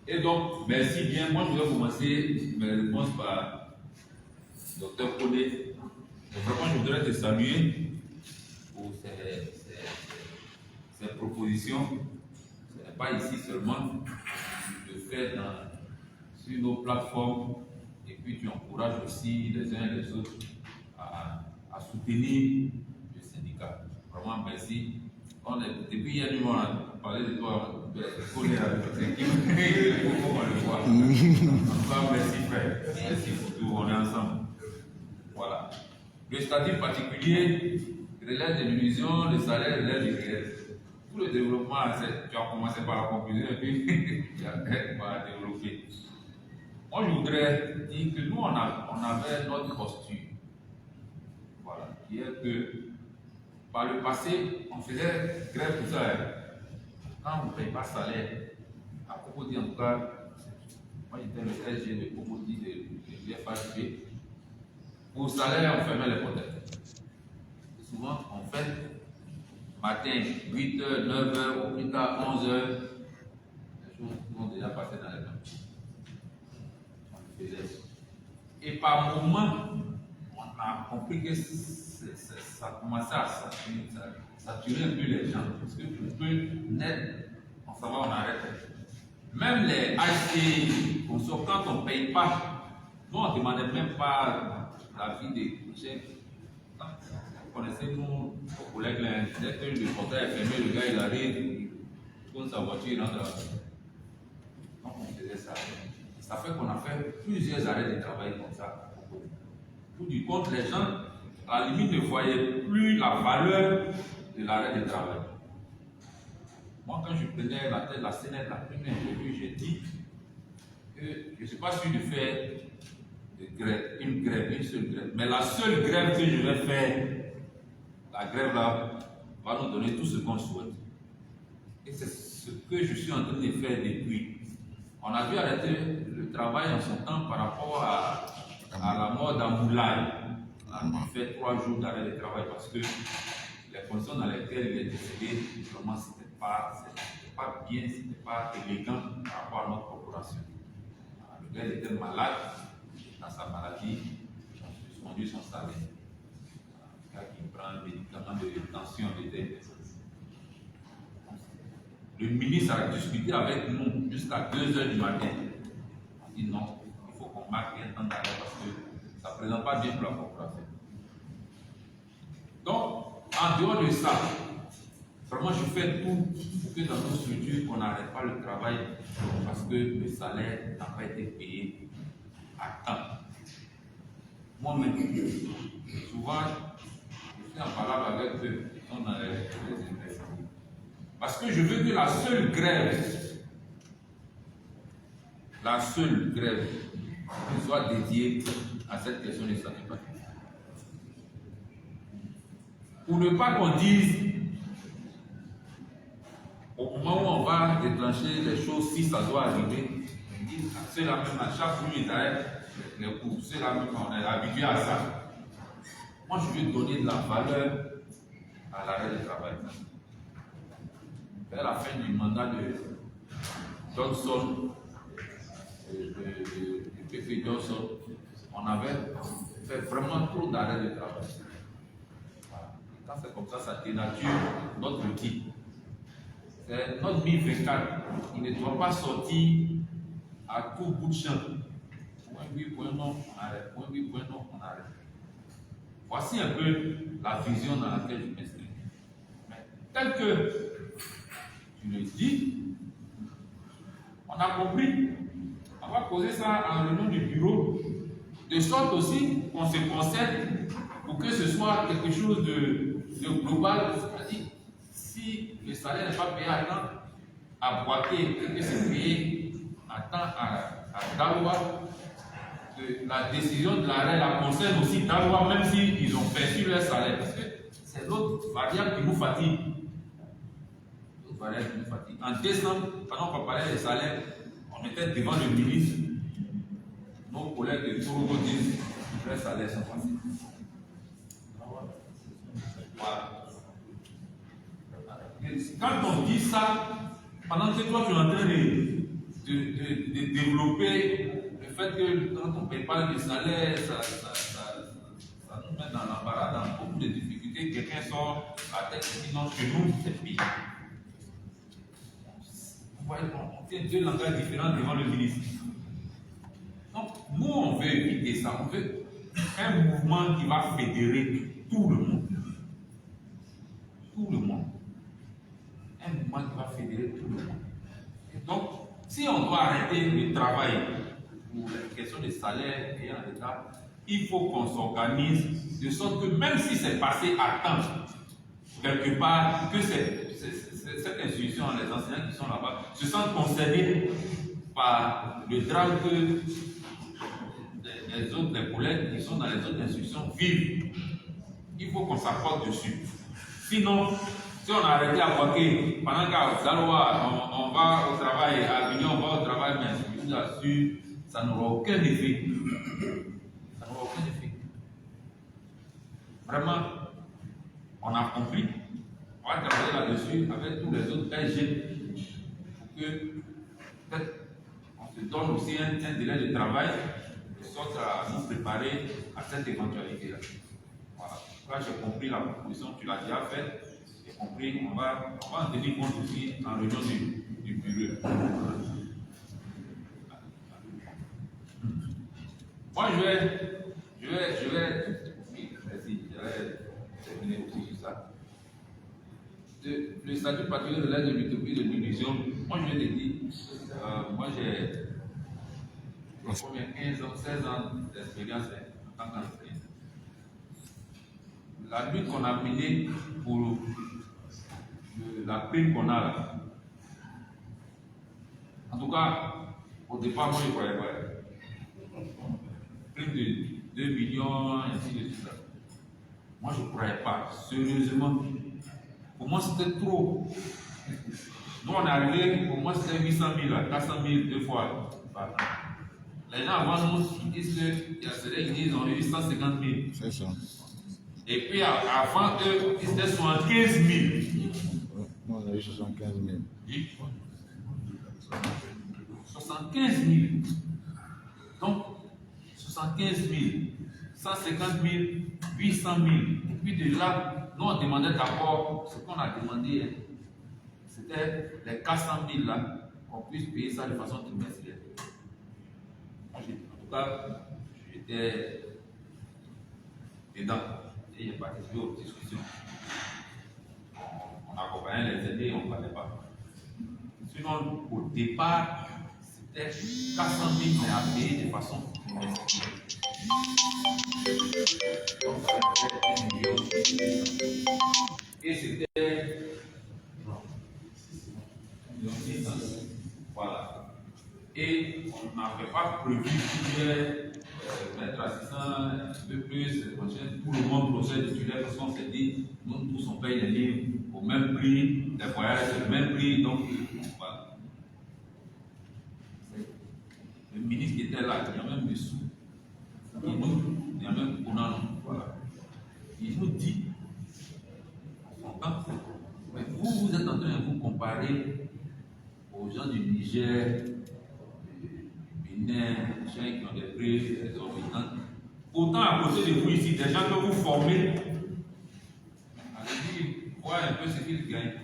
Et donc, merci bien. Moi, je vais commencer mes réponses par Dr. Kodé. Vraiment, je voudrais te saluer pour ces propositions. Ce n'est pas ici seulement, tu le fais sur nos plateformes et puis tu encourages aussi les uns et les autres à soutenir le syndicat. Vraiment, merci. Depuis hier, nous on a parlé de toi Il faut les équipes. Il faut qu'on le voit. En tout cas, merci frère. Merci pour tout. On est ensemble. Voilà. Le statut particulier relève de l'illusion, le salaire relève du réel. Tout le développement, tu as commencé par la conclusion et puis tu as développé. Moi, je voudrais dire que nous, on avait notre posture. Voilà. Qui est que, par le passé, on faisait grève pour ça. Quand on ne paye pas salaire, à Cocody en tout cas, moi j'étais le SG de Cocody de FHP, pour salaire, on fermait les portes. Souvent, on fait matin, 8h, 9h, ou plus tard 11h, les choses vont déjà passer dans les temps. On le faisait. Et par moment, on a compris que ça commençait à saturer un peu les gens. Parce que un peu net, on s'en va, on arrête. Même les HCI, quand on ne paye pas, nous on ne demandait même pas l'avis des chefs. Vous connaissez nos collègues là, dès que le portail est fermé, le gars il arrive, il tourne sa voiture, il rentre à la maison. Donc on faisait ça. Ça fait qu'on a fait plusieurs arrêts de travail comme ça. Pour du compte, les gens, à la limite, ne voyaient plus la valeur de l'arrêt de travail. Moi, quand je prenais la tête de la Sénète, la première interview, j'ai dit que je ne suis pas sûr de faire une seule grève. Mais la seule grève que je vais faire, la grève là, va nous donner tout ce qu'on souhaite. Et c'est ce que je suis en train de faire depuis. On a dû arrêter le travail en son temps par rapport à la mort d'Amoulaye. On a fait 3 jours d'arrêt de travail parce que les conditions dans lesquelles il est décédé, vraiment, c'était pas bien, c'était pas élégant par rapport à notre corporation. Le gars était malade, dans sa maladie, on a suspendu son salaire. Le gars qui prend un médicament de tension, le ministre a discuté avec nous jusqu'à 2h du matin. On dit non, il faut qu'on marque un temps d'arrêt parce que ça ne présente pas bien pour la corporation. Donc, en dehors de ça, vraiment je fais tout pour que dans nos structures, on n'arrête pas le travail parce que le salaire n'a pas été payé à temps. Moi-même, souvent, je suis en parlant avec eux, ils sont dans les universités. Parce que je veux que la seule grève soit dédiée à cette question des statuts particuliers. Pour ne pas qu'on dise, au moment où on va déclencher les choses, si ça doit arriver, c'est la même, à chaque fois ils arrêtent les cours, c'est la même, on est habitué à ça. Moi, je veux donner de la valeur à l'arrêt de travail. Vers la fin du mandat de Johnson, de PP Johnson, on avait fait vraiment trop d'arrêts de travail. Voilà. Quand c'est comme ça dénature notre outil. C'est notre 1024, il ne doit pas sortir à tout bout de champ. Point oui, point non, on arrête. Point oui, point non, on arrête. Voici un peu la vision dans laquelle je m'inscris. Mais tel que tu le dis, on a compris. On va poser ça en réunion du bureau, de sorte aussi qu'on se concerne pour que ce soit quelque chose de global. C'est-à-dire, si le salaire n'est pas payé à temps, à Boaké, et que c'est payé à temps à Daroua, la décision de l'arrêt la concerne aussi Daroua, même s'ils ont perçu leur salaire. Parce que c'est l'autre variable qui nous fatigue. En décembre, pendant qu'on parlait des salaires, on était devant le ministre. Nos collègues de Touro disent que les salaires sont passés. Voilà. Quand on dit ça, pendant que toi tu es en train de développer le fait que quand on ne paye pas le salaire, ça nous met dans l'embarras, dans beaucoup de difficultés. Quelqu'un sort la tête et dit non, chez nous, c'est pire. On tient 2 langages différents devant le ministre. Donc, nous, on veut éviter ça. On veut un mouvement qui va fédérer tout le monde. Tout le monde. Un mouvement qui va fédérer tout le monde. on doit arrêter le travail pour la question des salaires et en état, il faut qu'on s'organise de sorte que même si c'est passé à temps, quelque part, que cette institution, les enseignants qui sont là-bas, se sentent concernés par le drame que les collègues qui sont dans les autres institutions vivent. Il faut qu'on s'accorde dessus. Sinon, si on a arrêté à Boaké, pendant qu'à Zaloa, on va au travail, à Avignon, on va au travail, mais je vous assure, ça n'aura aucun effet. Ça n'aura aucun effet. Vraiment, on a compris. On va travailler là-dessus avec tous les autres SG pour que peut-être on se donne aussi un délai de travail de sorte à nous préparer à cette éventualité-là. Voilà. Là, j'ai compris la proposition, tu l'as déjà faite. J'ai compris, on va en tenir compte aussi en réunion du bureau. Moi, je vais terminer aussi sur ça. Le statut particulier de l'aide de l'utopie de l'illusion, moi je vais te dire, moi j'ai 15 ans, 16 ans d'expérience en tant qu'enseignant. La lutte qu'on a menée pour la prime qu'on a là, en tout cas, au départ, moi je ne croyais pas. Prime de 2 millions, et ainsi de suite. Moi je ne croyais pas, sérieusement. Pour moi, c'était trop. Nous, on est arrivé, pour moi, c'était 800 000, 400 000 deux fois. Les gens avant nous, ils disent qu'il y a ceux qui disent qu'on a eu 150 000. C'est ça. Et puis, avant eux, c'était 75 000. Nous, on a eu 75 000. 75 000. Donc, 75 000, 150 000, 800 000. Et puis de là, nous, on demandait d'abord, ce qu'on a demandé, c'était les 400 000 là, qu'on puisse payer ça de façon trimestrielle. En tout cas, j'étais dedans et j'ai participé aux discussions. On accompagnait les aînés, on ne parlait pas. Sinon, au départ, c'était 400 000 mais à payer de façon trimestrielle. Donc, ça fait 1 million. Et c'était. Voilà. Et on n'avait pas prévu mettre assistant un peu plus pour le monde procès titulaire parce qu'on s'est dit, nous tous on paye les livres au même prix, les voyages au même prix, donc voilà. Le ministre qui était là, il y a même des sous. Il y a même Conan, voilà. Il nous dit, mais vous êtes en train de vous comparer aux gens du Niger, du Bénin, des gens qui ont des prix exorbitants. Pourtant, à côté de vous ici, des gens que vous formez, allez-y, voir un peu ce qu'ils gagnent.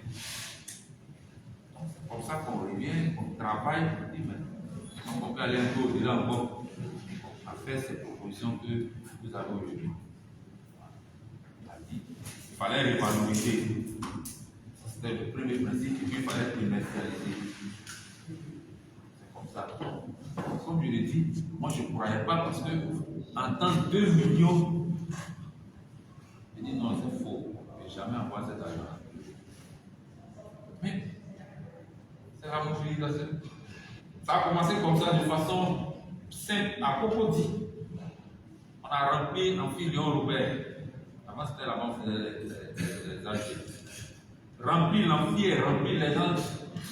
C'est comme ça qu'on revient, qu'on travaille, on dit, mais on peut aller un peu au-delà encore, à faire ces propositions que vous avez aujourd'hui. Il fallait revaloriser. C'était le premier principe, et puis il fallait trimestrialiser. C'est comme ça. Comme je l'ai dit, moi je ne croyais pas parce que en tant que 2 millions, je dis non, c'est faux. Je ne vais jamais avoir cet argent. Mais c'est la mobilisation. Ça a commencé comme ça de façon simple, à propos dit. On a rempli l'amphi Léon Robert. Avant c'était là-bas, on faisait les AG. Rempli l'amphi et rempli les gens.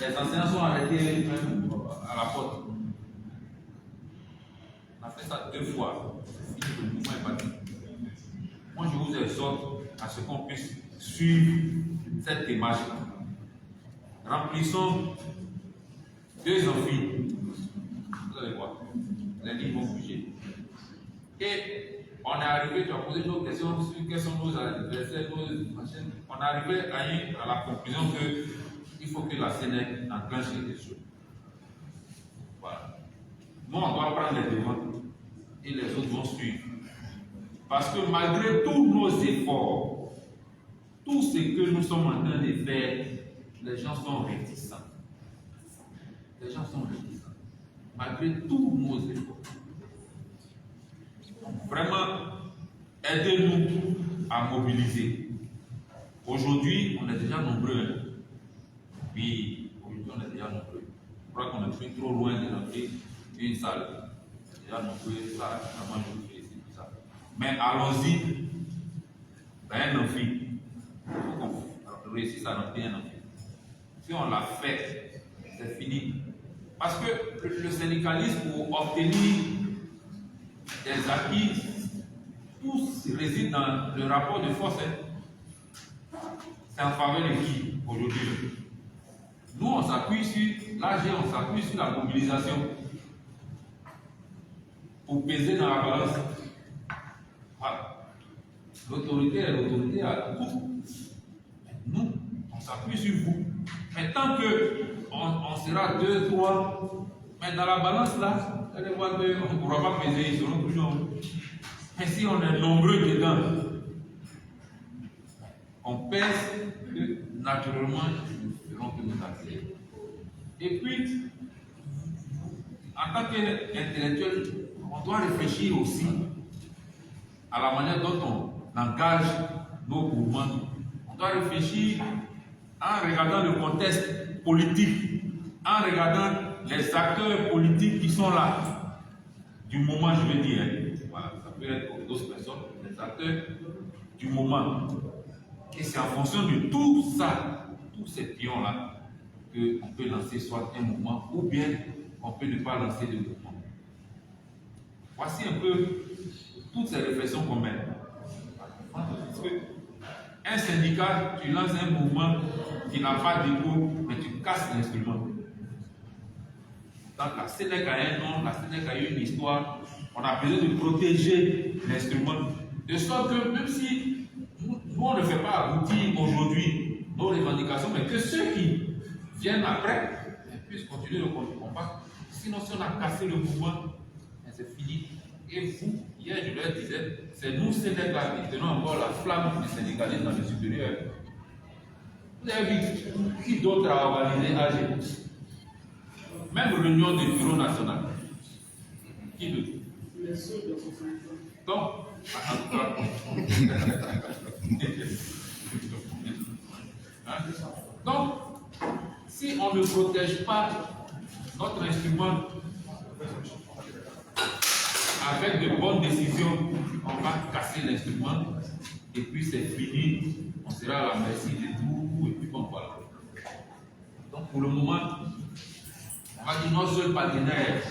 Les enseignants sont arrêtés même à la porte. On a fait ça 2 fois. C'est fini, le mouvement est parti. Moi, je vous exhorte à ce qu'on puisse suivre cette démarche. Remplissons 2 amphis. Vous allez voir. Les livres vont bouger. Et on est arrivé, tu as posé nos questions sur quels sont nos adversaires, nos machines. On est arrivé à la conclusion qu'il faut que la Sénèque enclenche les choses. Voilà. Nous, on doit prendre les devants et les autres vont suivre. Parce que malgré tous nos efforts, tout ce que nous sommes en train de faire, les gens sont réticents. Les gens sont réticents. malgré tous nos efforts. Vraiment, aidez-nous à mobiliser. Aujourd'hui, on est déjà nombreux. Oui, aujourd'hui, on est déjà nombreux. Je crois qu'on est plus trop loin de rentrer une salle. Déjà nombreux, ça, vraiment, je vous félicite pour ça. Mais allons-y, ben, un amphi. On réussit à remplir un amphi. Si on l'a fait, c'est fini. Parce que le syndicalisme, pour obtenir des acquis, tout réside dans le rapport de force. C'est en faveur de qui aujourd'hui? Nous, on s'appuie sur l'AG, on s'appuie sur la mobilisation pour peser dans la balance. Voilà. L'autorité est l'autorité à vous. Nous, on s'appuie sur vous. Mais tant qu'on sera 2, 3, mais dans la balance là, vous allez voir qu'on ne pourra pas peser, ils seront toujours. Mais si on est nombreux dedans, on pèse que naturellement, nous ferons que nous accélérons. Et puis, en tant qu'intellectuel, on doit réfléchir aussi à la manière dont on engage nos mouvements. On doit réfléchir en regardant le contexte politique, en regardant les acteurs politiques qui sont là, du moment, je veux dire. Voilà, ça peut être pour d'autres personnes, les acteurs du moment. Et c'est en fonction de tout ça, tous ces pions-là, qu'on peut lancer soit un mouvement ou bien on peut ne pas lancer de mouvement. Voici un peu toutes ces réflexions qu'on mène. Parce que un syndicat, tu lances un mouvement qui n'a pas d'écho, mais tu casses l'instrument. Donc la SENEC a un nom, la SENEC a une histoire, on a besoin de protéger l'instrument. De sorte que même si nous, on ne fait pas aboutir aujourd'hui nos revendications, mais que ceux qui viennent après puissent continuer le combat. Sinon, si on a cassé le mouvement, c'est fini. Et vous, hier, je leur disais, c'est nous, Sénégal, qui tenons encore la flamme du syndicalisme dans le supérieur. Vous avez vu qui d'autre a organisé AG? Même réunion du bureau national. Qui d'autre? Donc, donc, si on ne protège pas notre instrument avec de bonnes décisions, on va casser l'instrument et puis c'est fini, on sera à la merci de tout et puis bon voilà. Donc pour le moment, on va dire notre seul partenaire,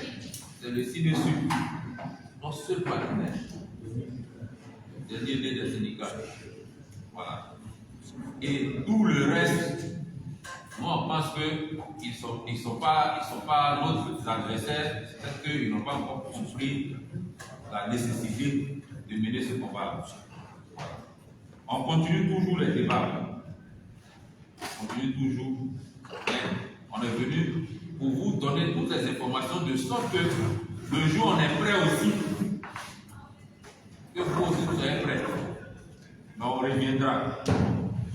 c'est le ci-dessus. Notre seul partenaire, dernier des syndicats. Voilà. Et tout le reste, nous on pense qu'ils ne sont pas notre adversaire parce qu'ils n'ont pas encore compris la nécessité de mener ce combat. Voilà. On continue toujours les débats. On continue toujours. On est venu pour vous donner toutes les informations de sorte que le jour où on est prêt aussi, que vous aussi vous soyez prêts. Mais on reviendra.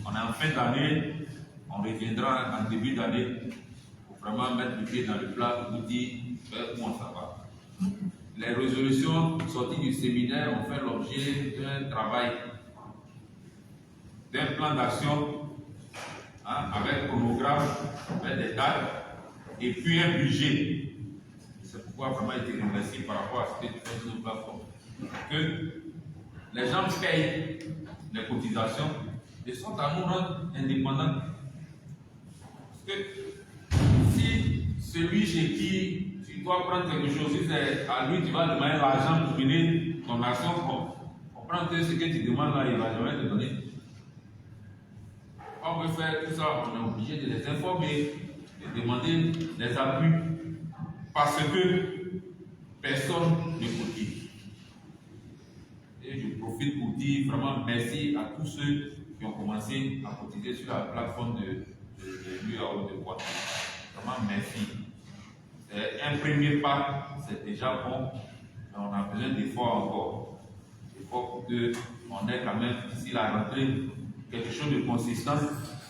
On est en fin d'année, on reviendra en début d'année pour vraiment mettre le pied dans le plat pour vous dire comment ça va. Les résolutions sorties du séminaire ont fait l'objet d'un travail, d'un plan d'action avec chronogramme, avec des dates et puis un budget. C'est pourquoi vraiment été remercié par rapport à ce que tu fais sur nos plateformes. Que les gens payent les cotisations de sorte à nous rendre indépendants. Parce que si celui chez qui tu dois prendre quelque chose, si c'est à lui tu vas demander l'argent pour mener ton action, on prend que ce que tu demandes là, il ne va jamais te donner. On veut faire tout ça, on est obligé de les informer, de demander des appuis, parce que personne ne cotise. Et je profite pour dire vraiment merci à tous ceux qui ont commencé à cotiser sur la plateforme de l'UAO de Poitou. Vraiment merci. C'est un premier pas, c'est déjà bon, mais on a besoin d'efforts encore. D'efforts pour qu'on ait quand même ici la rentrée quelque chose de consistant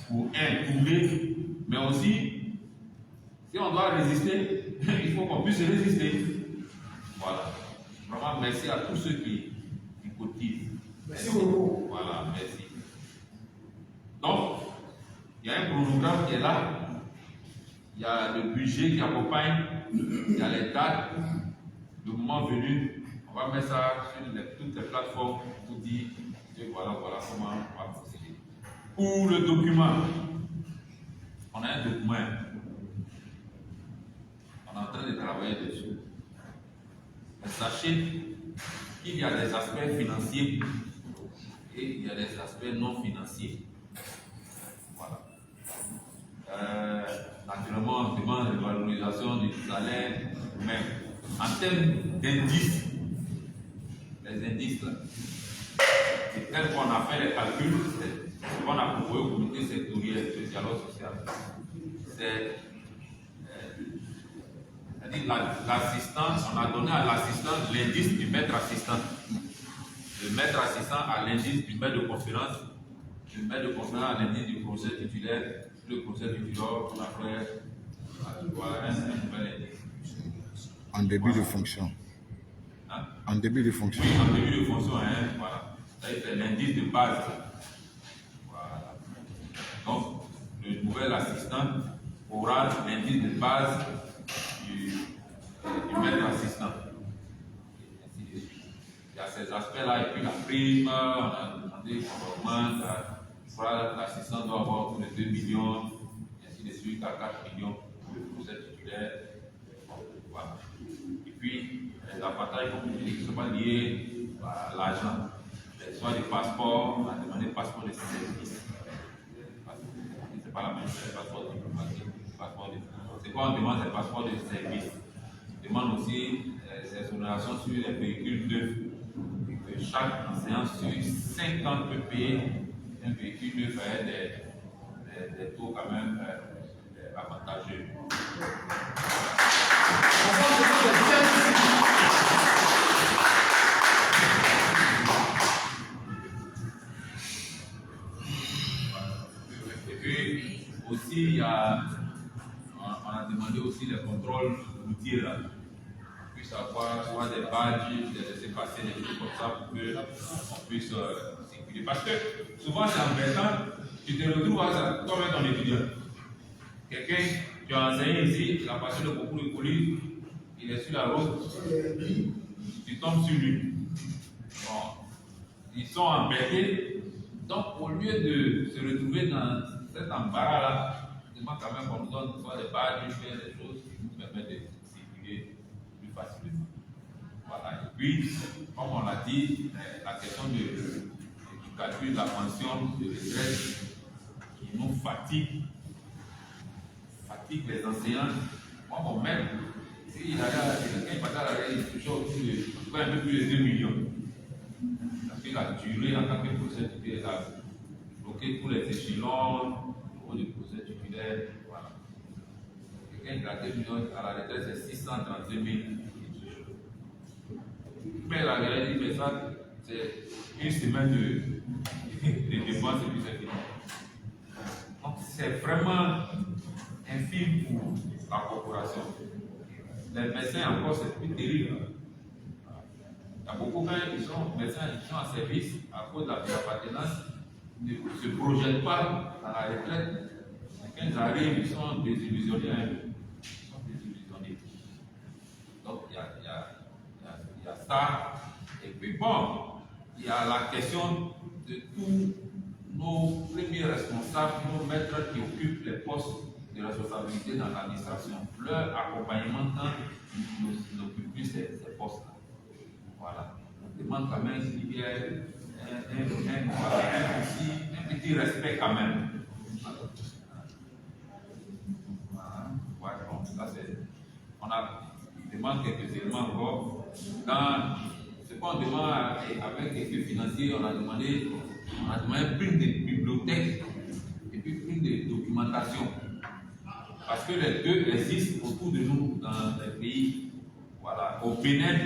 pour tourner, mais aussi, si on doit résister, il faut qu'on puisse résister. Voilà. Vraiment, merci à tous ceux qui cotisent. Merci beaucoup. Voilà, merci. Donc, il y a un chronogramme qui est là. Il y a le budget qui accompagne. Il y a les dates. Le moment venu, on va mettre ça sur toutes les plateformes pour dire que voilà comment on va procéder. Pour le document, on a un document. On est en train de travailler dessus. Mais sachez qu'il y a des aspects financiers et il y a des aspects non financiers. Voilà. Naturellement, on demande la valorisation du salaire, même en termes d'indices, les indices là, c'est tel qu'on a fait les calculs, c'est ce qu'on a proposé au comité sectoriel de dialogue social. C'est-à-dire l'assistant, on a donné à l'assistant l'indice du maître assistant. Le maître assistant a l'indice du maître de conférence, le maître de conférence a l'indice du conseil titulaire, le conseil titulaire, on a fait un nouvel indice. En début de fonction. Hein? En début de fonction. Oui, en début de fonction, hein, voilà. C'est l'indice de base. Voilà. Donc, le nouvel assistant aura l'indice de base du maître assistant. Il y a ces aspects-là, et puis la prime, on a demandé qu'on augmente. L'assistant doit avoir plus de 2 millions, et ainsi de suite, à 4 millions pour le conseil titulaire. Voilà. Et puis, la bataille, comme je dis, qui ne sont pas liées à l'argent. Soit des passeports, on a demandé des passeports de service. Ce n'est pas la même chose, les passeports diplomatiques, c'est quoi on demande des passeports de service? On demande aussi des exonérations sur les véhicules neufs. Et que chaque enseignant sur 50 peut payer un véhicule neuf avec des taux quand même avantageux. Et puis aussi, on a demandé aussi les contrôles routiers là. On puisse avoir soit des badges, des laissez-passer, des choses comme ça pour qu'on puisse circuler. Parce que souvent c'est embêtant, tu te retrouves à ça, toi-même ton étudiant. Quelqu'un, tu as enseigné ici, il a passé le concours de police, il est sur la route, tu tombes sur lui. Bon, ils sont embêtés, donc au lieu de se retrouver dans cet embarras-là, il demande quand même qu'on nous donne soit des badges, des choses qui nous permettent de circuler plus facilement. Voilà. Et puis, comme on l'a dit, la question du calcul de la pension de retraite qui nous fatigue les enseignants. Moi, mon maître, s'il a quelqu'un partait à la il touchait un peu plus de 2 millions. Parce qu'il a duré en tant que professeur titulaire, il a bloqué tous les échelons au niveau du professeur titulaire. Voilà. Quelqu'un qui a 2 millions à la retraite, c'est 632 000. Mais la réalité dit, mais ça, c'est une semaine de dépenses et puis c'est fini. Donc, c'est vraiment infime pour la corporation. Les médecins, encore, c'est plus terrible. Il y a beaucoup quand ils sont médecins, ils sont en service à cause de la appartenance, ne se projettent pas dans la retraite. Quand ils arrivent, ils sont désillusionnés. Ils sont désillusionnés. Donc, il y a ça. Et puis, bon, il y a la question de tous nos premiers responsables, nos maîtres qui occupent les postes de responsabilité dans l'administration. Leur accompagnement quand ils n'occupent plus ces postes-là. Voilà. On demande quand même qu'il y ait un petit respect quand même. Voilà. Bon, ça c'est. On demande quelques éléments encore. Dans ce qu'on demande avec quelques financiers, on a demandé plus de bibliothèques et puis plus de documentation. Parce que les deux existent autour de nous dans les pays. Voilà. Au Bénin,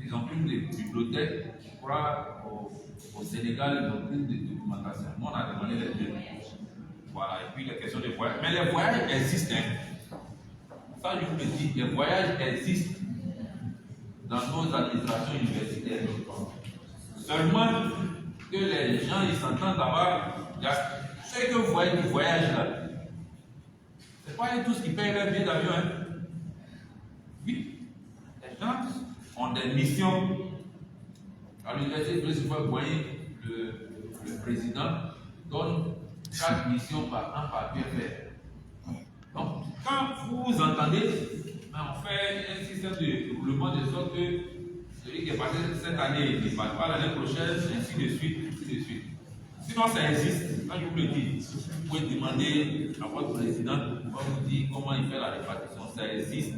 ils ont plus de bibliothèques. Je crois au Sénégal, ils ont plus de documentation. Nous, on a demandé les deux. Voilà. Et puis les questions de voyage. Mais les voyages existent. Hein. Ça, je vous le dis, les voyages existent dans nos administrations universitaires. Seulement que les gens ils s'entendent d'avoir. Ceux que vous voyez qui voyagent là, ce n'est pas eux tous qui payent leur billet d'avion. Hein. Oui, les gens ont des missions. À l'université principale, vous voyez, le président donne chaque mission par un papier fait. Donc, quand vous entendez, on fait un système de roulement de sorte que celui qui est passé cette année ne passe pas l'année prochaine, ainsi de suite, ainsi de suite. Sinon, ça existe. Quand je vous le dis, vous pouvez demander à votre président pour vous dire comment il fait la répartition. Ça existe.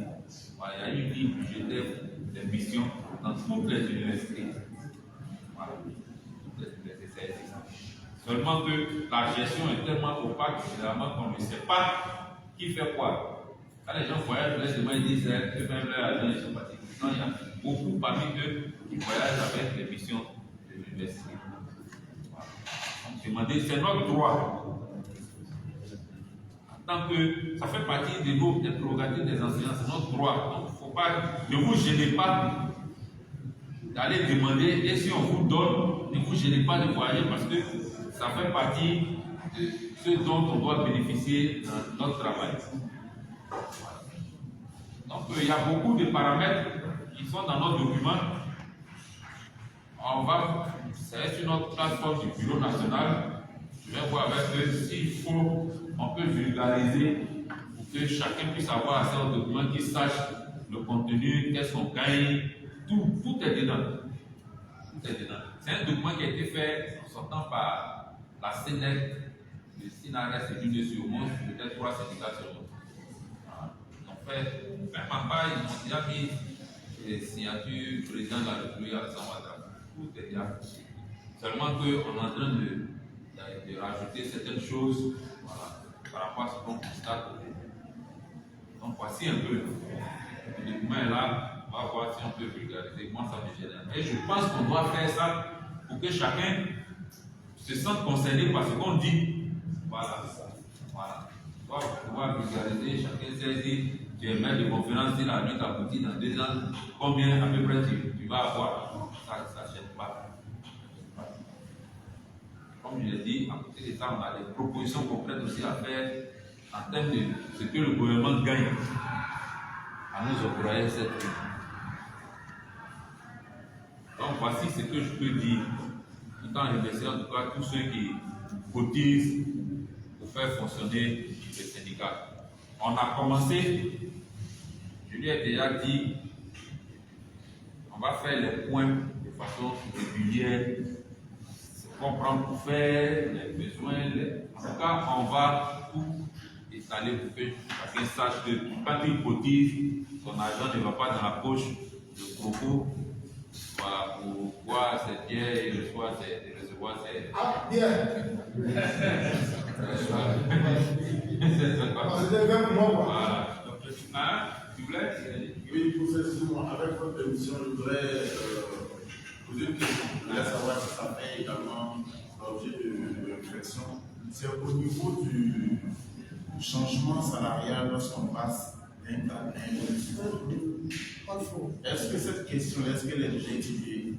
Voilà, il y a une ligne budgétaire des missions dans toutes les universités. Voilà. Toutes les universités, ça existe. Seulement que la gestion est tellement opaque, généralement, qu'on ne sait pas qui fait quoi. Quand les gens voyagent, les demandent, ils disent que même leur agent est sympathique. Non, il y a beaucoup parmi eux qui voyagent avec les missions de l'université. Voilà. Donc, c'est notre droit. En tant que ça fait partie des prérogatives des enseignants, c'est notre droit. Donc, il ne faut pas, ne vous gênez pas d'aller demander, et si on vous donne, ne vous gênez pas de voyager parce que ça fait partie de ce dont on doit bénéficier dans notre travail. Donc, il y a beaucoup de paramètres qui sont dans notre document. C'est sur notre plateforme du Bureau national. Je vais voir avec eux s'il faut, on peut vulgariser pour que chacun puisse avoir accès au document, qu'il sache le contenu, qu'est-ce qu'on gagne, tout est dedans. Tout est dedans. C'est un document qui a été fait en sortant par la CNEC, le SINARES et l'une sur monde, peut-être 3 syndicats sur monde. En fait, même en bas, ils ont déjà mis les signatures du président de la République Alassane Ouattara. Tout est déjà fait. Seulement qu'on est en train de rajouter certaines choses, voilà, par rapport à ce qu'on constate. Donc voici un peu. Le document est là, on va voir si on peut vulgariser. Moi, ça me gêne. Et je pense qu'on doit faire ça pour que chacun se sente concerné par ce qu'on dit. Voilà. Voilà. On doit pouvoir vulgariser, chacun sait si tu es maître de conférence, si la nuit aboutit dans 2 ans, combien à peu près tu vas avoir. Ça ne gêne pas. Comme je l'ai dit, à côté de ça, on a des propositions concrètes aussi à faire en termes de ce que le gouvernement gagne à nous octroyer cette vie. Donc voici ce que je peux dire. Tout en remerciant en tout cas tous ceux qui cotisent pour faire fonctionner les syndicats. On a commencé, je lui ai déjà dit, on va faire les points de façon régulière. On prend pour faire les besoins. En tout cas, on va tout étaler pour que chacun sache que quand il cotise, son argent ne va pas dans la poche de Coco. Voilà, pour boire ses bières et recevoir ses. Ah, bien! C'est même moi, voilà. Hein? Tu voulais? Oui, pour ce avec votre permission, je voudrais poser une question. Je voudrais savoir si ça fait également l'objet de réflexion. C'est au niveau du changement salarial lorsqu'on passe d'un à un. Est-ce que cette question, est-ce qu'elle est déjà étudiée?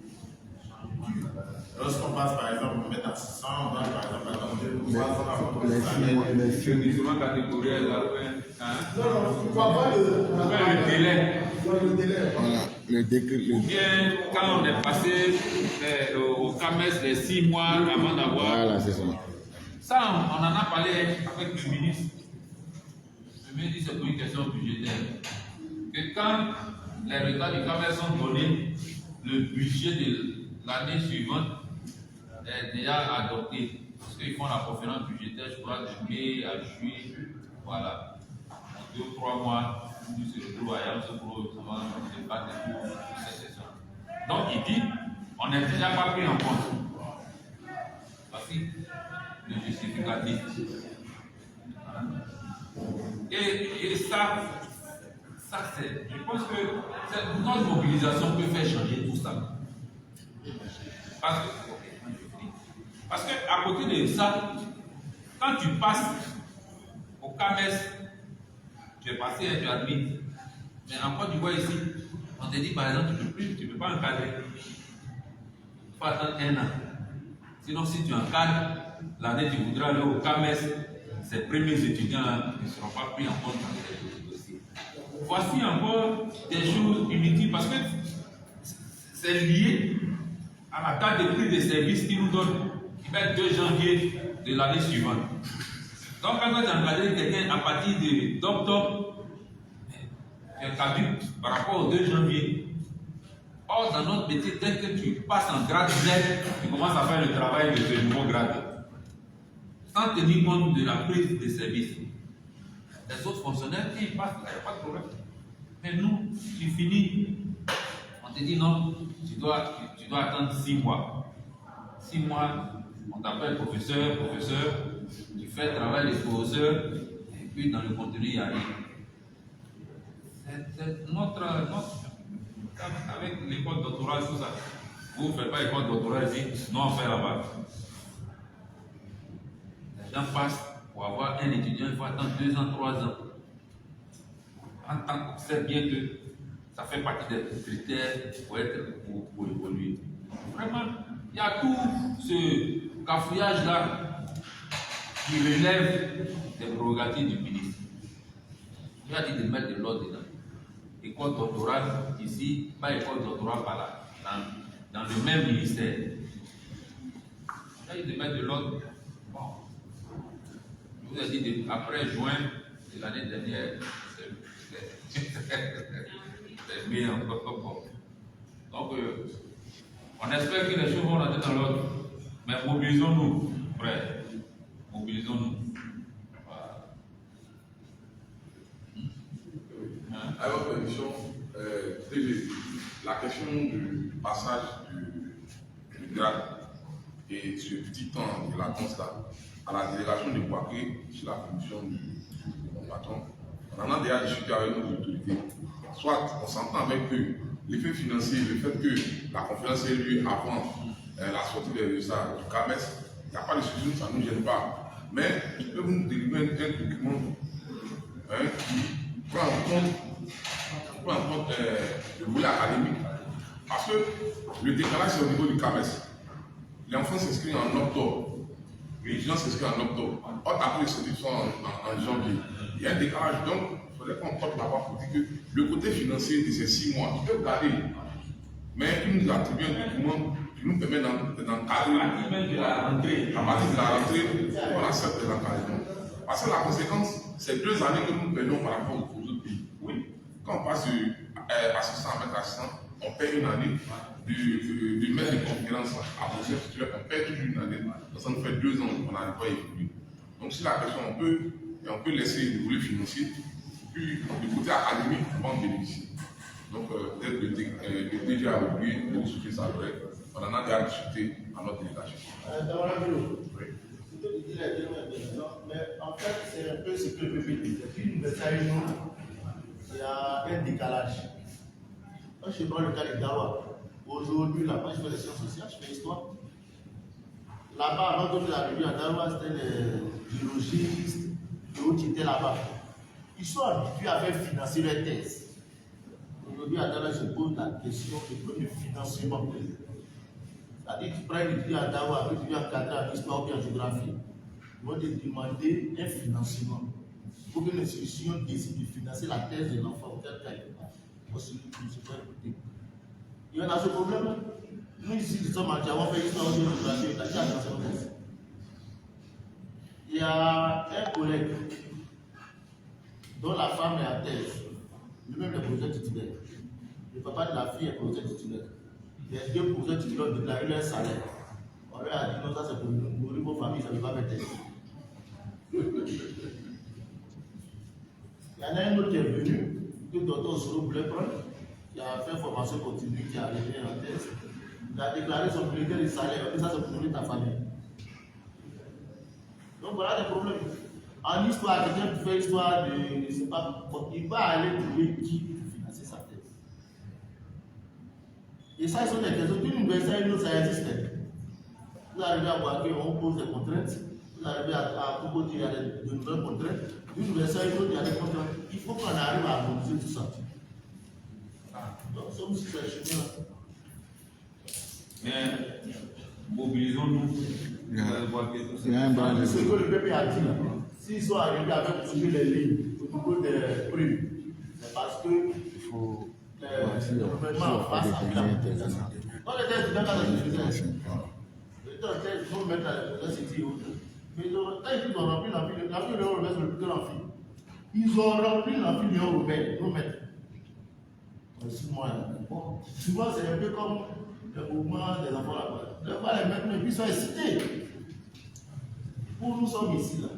Lorsqu'on passe par exemple, on met à 600, on va par exemple attendre 3 ans avant que les films. Catégoriel, là, hein? Non, il faut avoir le délai. Voilà, le décret. Ou bien quand on est passé au CAMES les 6 mois avant d'avoir. Voilà, c'est ça. Ça, on en a parlé avec le ministre. Le ministre dit c'est pour une question budgétaire. Que quand les résultats du CAMES sont donnés, le budget de l'année suivante est déjà adopté. Parce qu'ils font la conférence budgétaire, je crois, de mai à juillet. Voilà. En 2 ou 3 mois, nous se retrouvons à Yamsoukro, on va se débattre de cette session. Donc, il dit, on n'est déjà pas pris en compte. Voici le justificatif. Et ça c'est, je pense que notre mobilisation peut faire changer tout ça. Parce que à côté de ça, quand tu passes au CAMES, tu es passé et tu admis. Mais en Côte d'Ivoire ici, on te dit par exemple, tu ne peux pas encadrer. Il faut attendre 1 an. Sinon, si tu encadres, l'année tu voudras aller au CAMES, ces premiers étudiants ne seront pas pris en compte dans les dossiers. Voici encore des choses inutiles parce que c'est lié à la carte de prix des services qu'ils nous donnent, qui va être 2 janvier de l'année suivante. Donc, quand tu as encadré quelqu'un à partir d'octobre, tu es caduque par rapport au 2 janvier. Or, dans notre métier, dès que tu passes en grade Z, tu commences à faire le travail de ce nouveau grade. Sans tenir compte de la prise des services. Les autres fonctionnaires, ils passent, il n'y a pas de problème. Mais nous, tu finis, on te dit non, tu dois attendre 6 mois. 6 mois, on t'appelle professeur, tu fais le travail de professeur, et puis dans le contenu, il n'y a rien. C'est notre avec l'école doctorale, tout ça. Vous ne faites pas école doctorale ici, non, on fait là-bas. Les gens passent pour avoir un étudiant, il faut attendre 2 ans, 3 ans. En tant que c'est bien que ça fait partie des critères pour évoluer. Vraiment, il y a tout ce cafouillage-là qui relève des prérogatives du ministre. Il a dit de mettre de l'ordre dedans. École doctorale ici, pas école doctorale par là, dans le même ministère. Il a dit de mettre de l'ordre. Bon. Je vous ai dit après juin de l'année dernière, c'est mieux encore. Bon. Donc, on espère que les choses vont rentrer dans l'ordre. Mais mobilisons-nous, frère. Mobilisons-nous. À votre permission, la question du passage du grade et ce petit temps de latence là, à la délégation de Boaké, sur la commission de mon patron, on en a déjà discuté avec nos autorités. Soit on s'entend avec eux, l'effet financier, le fait que la conférence ait lieu avant la sortie des résultats du CAMES, il n'y a pas de sujet, ça ne nous gêne pas. Mais je peux vous délivrer un document qui prend en compte le volet académique. Parce que le décalage, c'est au niveau du CAMES. L'enfant s'inscrit en octobre, l'étudiant s'inscrit en octobre. Or, après les sorties sont en janvier. Il y a un décalage, donc il faudrait qu'on porte là-bas pour dire que le côté financier de ces 6 mois, ils peuvent garder. Mais ils nous attribuent un document qui nous permet d'encadrer. À partir de la rentrée. À partir de la rentrée, on accepte l'encadrement. Parce que la conséquence, c'est 2 années que nous perdons par rapport aux autres pays. Oui. Quand on passe de assistant à maître assistant, on perd une année. Du maître de conférence à professeur titulaire, on perd toute une année. Donc ça nous fait 2 ans qu'on n'arrive pas à évoluer. Donc si la question, on peut laisser le volet financier, puis le côté académique, on va en bénéficier. Donc peut-être le DG a oublié de discuter ça après. On en a déjà discuté à notre délégation. Mais en fait, c'est un peu ce que le PPT dit. Depuis l'université, il y a un décalage. Quand je prends le cas de Dawa, aujourd'hui, là-bas, je fais les sciences sociales, je fais l'histoire. Là-bas, avant que je l'arrivée à Dawa, c'était les biologistes, d'autres qui étaient là-bas. Ils sont habitués à faire financer leurs thèses. Aujourd'hui, à Dawa, je pose la question de financement. C'est-à-dire que tu prends une étudiant à Dawa, un étudiant encadré en histoire ou en géographie. Ils vont te demander un financement. Pour que l'institution décide de financer la thèse de l'enfant auquel cas il est. Il y en a ce problème. Nous ici, nous sommes en Diamant, on fait l'histoire de l'autre. Il y a un collègue dont la femme est en thèse, lui-même le projet titulaire. Le papa de la fille est projet titulaire. Les 2 projets titulaires ont déclaré leur salaire. On leur a dit non, ça c'est pour nourrir vos familles, ça ne va pas faire thèse. Il y en a un autre qui est venu, que le docteur Soro voulait prendre, qui a fait formation continue, qui a arrivé en thèse. Il a déclaré son bulletin de salaire, et ça c'est pour nourrir ta famille. Donc voilà des problèmes. En histoire, quelqu'un qui fait l'histoire de, je ne sais pas, il va aller trouver qui pour financer sa thèse. Et ça, ils sont des questions. Toute université, nous, ça existe. Vous arrivez à voir qu'on pose des contraintes. vous arrivez à Kobo, il y a de nouvelles contraintes. D'une nouvelle il y a des contraintes. Il faut qu'on arrive à harmoniser tout ça. Donc, sommes sur ce chemin. Mais mobilisons-nous. Ce que le PP a dit là, s'ils sont arrivés avec toujours les lignes au niveau des primes, c'est parce que le gouvernement en face a mis la mobilisation. On était étudiants dans la université. Il faut mettre la université autre. Mais quand ils ont rempli l'amphi de l'Europe, c'est le plus grand amphi. Ils ont rempli l'amphi de l'Europe, nos maîtres. Souvent, c'est un peu comme le mouvement des enfants là-bas. Les fois, les maîtres, ils sont excités. Pour nous sommes ici, là.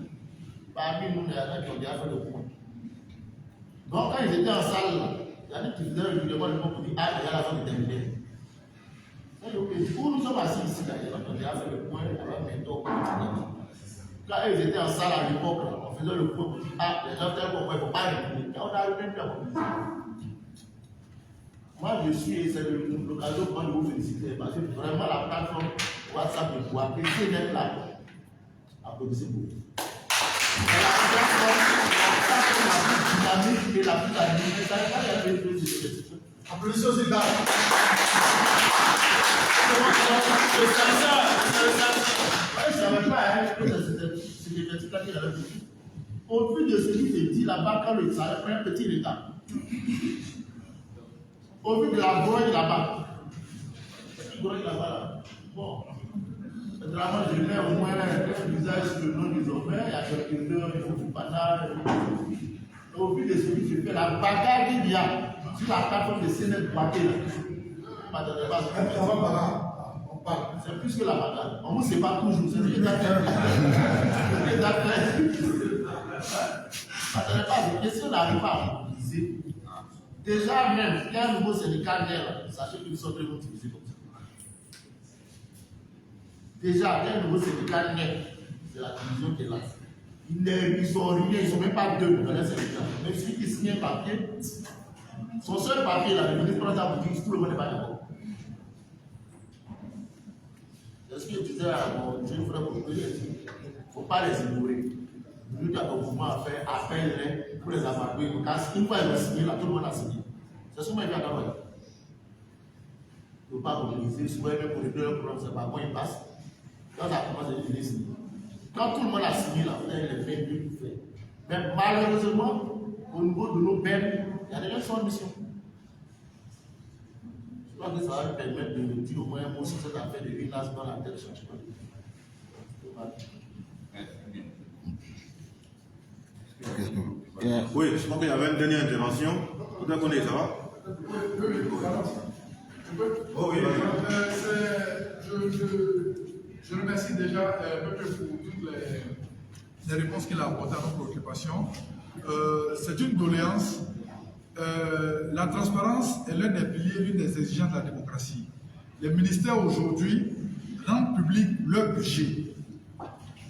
Parmi nous, il y en a qui ont déjà fait le point. Donc, quand ils étaient en salle, là, il y en a qui faisaient régulièrement le mot pour dire ah, il y a la zone déterminée. Pour nous sommes assis ici, là, il y en a qui ont déjà fait le point alors maintenant. Quand ils étaient en salle à l'époque, on faisait le point pour dire ah, les gens tels qu'on ne faut pas réguler. Quand on a même plus à mobiliser. Moi, je suis, c'est l'occasion pour moi de vous féliciter parce que vraiment la plateforme WhatsApp de Bois, que c'est d'être là. Applaudissez beaucoup. C'est la plateforme la plus dynamique et la plus animée. Ça n'est pas la même chose. Applaudissez aussi là. Je ne savais pas que c'était effectif-là qu'il avait dit. Au vu de ce qui se dit là-bas, quand le salaire prend un petit retard. Au vu de la grogne là-bas. La grogne là-bas, là. Bon. Vraiment, je mets au moins un visage sur le nom du homme. Il y a quelques heures, il faut pas là. Au vu de ce qui se fait, la bagarre qu'il y a sur la plateforme de Sénèque Baké, c'est plus que la bagarre. On ne sait pas toujours. C'est ce que tu as fait. Et si on n'arrive pas à mobiliser, déjà même, il y a un nouveau syndicat d'air, sachez qu'ils sont très mobilisés comme ça. Déjà, il y a un nouveau syndicat net, c'est la division qui est là. Ils sont rien, ils ne sont même pas deux dans les syndicats. Même celui qui signe un papier, son seul papier, là, le ministre de la boutique, tout le monde n'est pas d'accord. C'est ce que je disais à mon jeune frère, il ne faut pas les ignorer. Nous avons un mouvement à faire, appel pour les abattre. Une fois ils ont signé, là, tout le monde a signé. C'est ce que je dis à Gabon. Il ne faut pas mobiliser, souvent même pour les deux programmes, c'est pas quand ils passent. Quand ça commence à être signé. Quand tout le monde a signé, là, vous avez les faits mieux tout fait. Mais malheureusement, au niveau de nos peines, il y a des gens qui sont en mission. Je crois que ça va me permettre de dire au moins un mot sur cette affaire de village dans la tête de chaque chose. Oui, je crois qu'il y avait une dernière intervention. Tout à qu'on est, ça va? Oh oui, je remercie déjà pour toutes les réponses qu'il a apportées à nos préoccupations. C'est une doléance. La transparence est l'un des piliers, l'une des exigences de la démocratie. Les ministères aujourd'hui rendent public leur budget.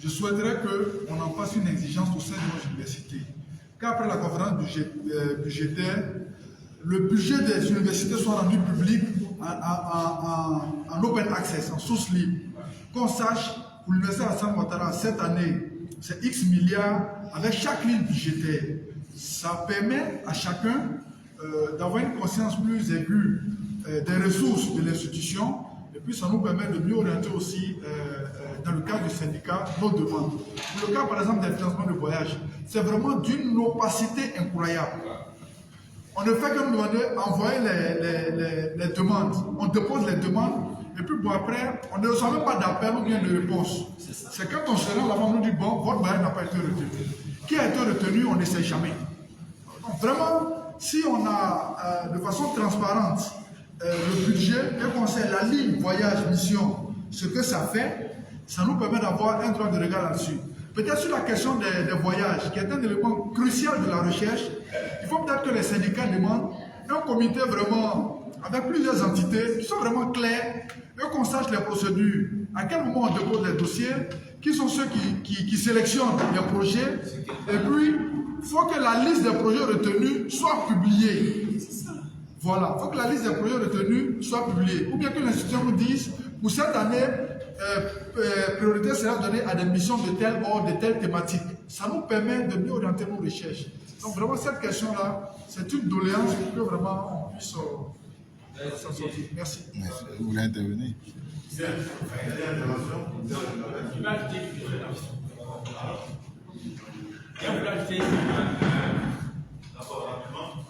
Je souhaiterais qu'on en fasse une exigence au sein de nos universités. Qu'après la conférence budgétaire, le budget des universités soit rendu public en open access, en source libre. Qu'on sache, pour l'Université Alassane Ouattara, cette année, c'est X milliards avec chaque ligne budgétaire. Ça permet à chacun d'avoir une conscience plus aiguë des ressources de l'institution, et puis ça nous permet de mieux orienter aussi, dans le cadre du syndicat, nos demandes. Pour le cas, par exemple, des financements de voyage, c'est vraiment d'une opacité incroyable. On ne fait que nous demander, envoyer les demandes. On dépose les demandes, et puis bon, après, on ne reçoit même pas d'appel ou bien de réponse. C'est quand on se rend là-bas, on nous dit, bon, votre voyage n'a pas été retenu. Qui a été retenu, on ne sait jamais. Donc vraiment, si on a de façon transparente le budget et qu'on sait la ligne voyage, mission, ce que ça fait, ça nous permet d'avoir un droit de regard là-dessus. Peut-être sur la question des voyages, qui est un élément crucial de la recherche, il faut peut-être que les syndicats demandent un comité vraiment avec plusieurs entités qui sont vraiment claires et qu'on sache les procédures, à quel moment on dépose les dossiers, qui sont ceux qui sélectionnent les projets, et puis il faut que la liste des projets retenus soit publiée. Voilà, il faut que la liste des projets retenus soit publiée. Ou bien que l'institution nous dise, pour cette année, priorité sera donnée à des missions de tel ordre, de telle thématique. Ça nous permet de mieux orienter nos recherches. Donc vraiment cette question-là, c'est une doléance pour que vraiment on puisse s'en sortir. Merci. Vous voulez intervenir? C'est une dernière intervention. Je vais ajouter quelque chose. Je voulais ajouter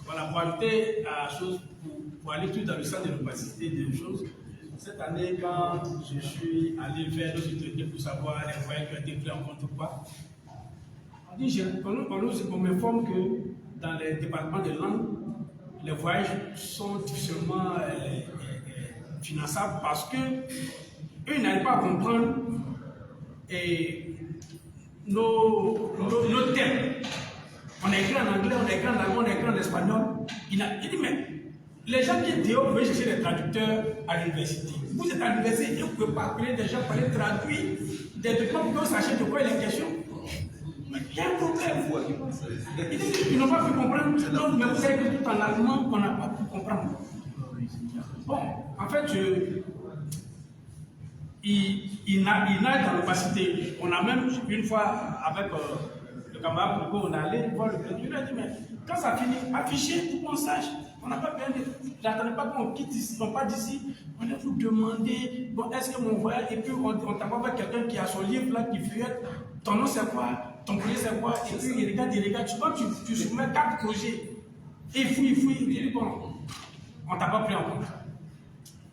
voilà, pour ajouter à la chose, pour aller tout dans le sens de l'opacité des choses. Cette année, quand je suis allé vers nos autorités pour savoir les voyages qui ont été pris en compte ou pas, on m'informe que dans les départements de langue, les voyages sont difficilement finançables parce que eux n'arrivent pas à comprendre nos thèmes. On a écrit en anglais, on a écrit en allemand, on a écrit en espagnol. Il dit, mais les gens qui étaient veulent chercher des traducteurs à l'université. Vous êtes à l'université et vous ne pouvez pas appeler des gens pour aller traduire des documents pour que vous sachiez de quoi il est question. Il y a un problème. Ils n'ont pas pu comprendre. Donc, mais vous savez que tout en allemand, on n'a pas pu comprendre. Bon, en fait, il nage dans l'opacité. On a même, une fois, avec le camarade Coco, on est allé voir le président. Il a dit, mais quand ça finit, affichez pour qu'on sache. On n'a pas bien dit. J'attendais pas qu'on quitte ici, on part d'ici. On a vous demander, bon, est-ce que mon voyage, et puis on t'a pas fait quelqu'un qui a son livre là, qui feuillette, ton nom c'est quoi, ton projet c'est quoi, et puis il regarde. Souvent tu soumets 4 projets. Et il fouille, il dit, bon, on t'a pas pris en compte.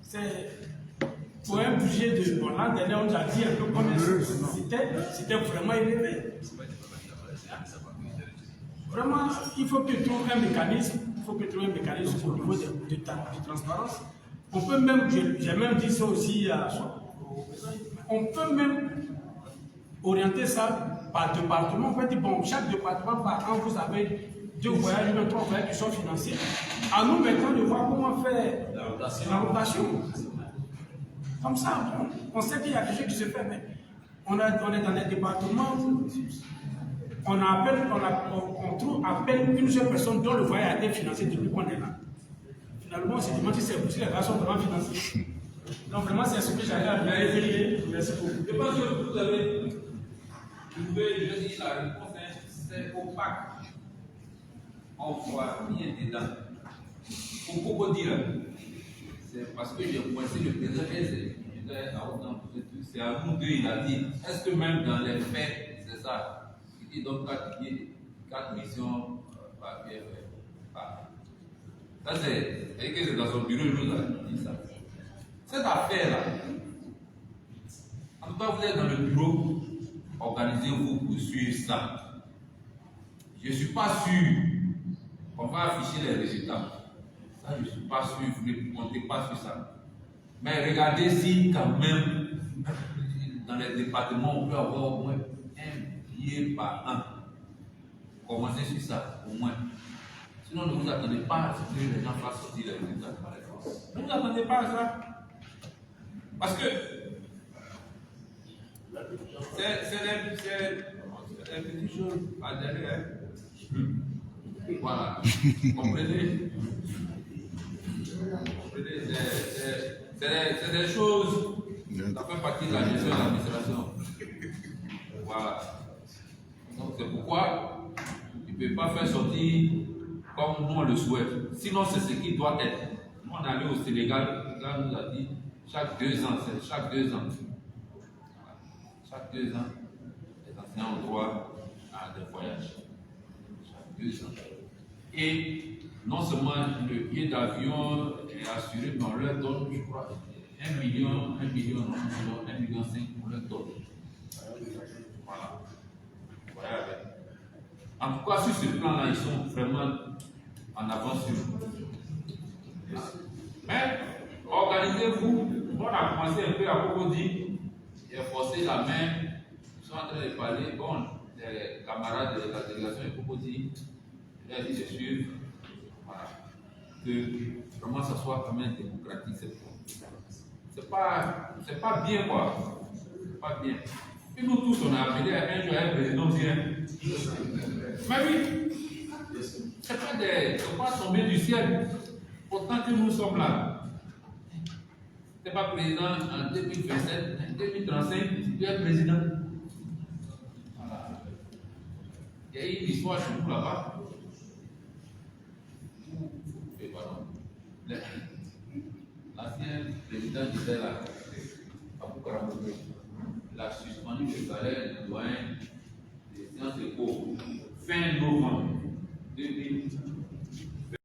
C'est pour un budget de. Bon, l'an dernier, on a dit un peu comme c'était vraiment élevé. Vraiment, il faut que tu trouves un mécanisme, au niveau de transparence. On peut même, j'ai même dit ça aussi à on peut même orienter ça par département. On peut dire, bon, chaque département, par an, vous avez 2 voyages, 3 voyages qui sont financés. À nous maintenant de voir comment faire la rotation. Comme ça, on sait qu'il y a des choses qui se font, mais on est dans les départements où on trouve à peine une seule personne dont le voyage a été financé depuis qu'on est là. Finalement, on se demande si les gars sont vraiment financés. Donc vraiment, c'est ce que j'allais à vérifier. Merci beaucoup. Je pense que vous avez trouvé, je dis la réponse, c'est opaque. On voit rien dedans. Pour dire, c'est parce que j'ai pointé le président, c'est à nous deux, il a dit, est-ce que même dans les faits, c'est ça? Il dit donc 4 missions par pierre. Ça c'est dans son bureau, il nous a dit ça. Cette affaire-là, en tout cas, vous êtes dans le bureau, organisez-vous pour suivre ça. Je ne suis pas sûr qu'on va afficher les résultats. Ça, je ne suis pas sûr, vous ne comptez pas sur ça. Mais regardez si, quand même, dans les départements, on peut avoir au moins un billet par an. Commencez sur ça, au moins. Sinon, ne vous attendez pas à ce que les gens fassent sortir les résultats par les forces. Ne vous attendez pas à ça. Parce que c'est des petites choses à derrière. Voilà. Comprenez? C'est des choses, ça fait partie de la gestion de l'administration. Voilà. Donc c'est pourquoi il ne peut pas faire sortir comme nous on le souhaite. Sinon, c'est ce qui doit être. Nous, on est allé au Sénégal, là, on nous a dit chaque 2 ans, c'est chaque 2 ans. Chaque 2 ans, les enseignants ont droit à des voyages. Chaque 2 ans. Et non seulement le billet d'avion est assuré, mais on leur donne, je crois, 1 million, 1,5 million, on leur donne. Voilà. Voilà. En tout cas, sur ce plan-là, ils sont vraiment en avance sur nous. Mais organisez-vous. On a commencé un peu à propos dire, il a forcé la main, ils sont en train de parler, bon, les camarades de la délégation, il faut dire, il a dit de suivre, voilà, que vraiment ça soit quand même démocratique cette fois. C'est pas bien quoi, c'est pas bien. Et nous tous, on a appelé un jour un président vient. Mais oui, c'est pas tombé du ciel, pourtant que nous sommes là. n'es pas président en 2027, en 2035, tu es président. Voilà. Il y a une histoire chez nous là-bas. Et pardon. L'ancien président disait là, il a suspendu le salaire du doyen des sciences et cours fin novembre 2021.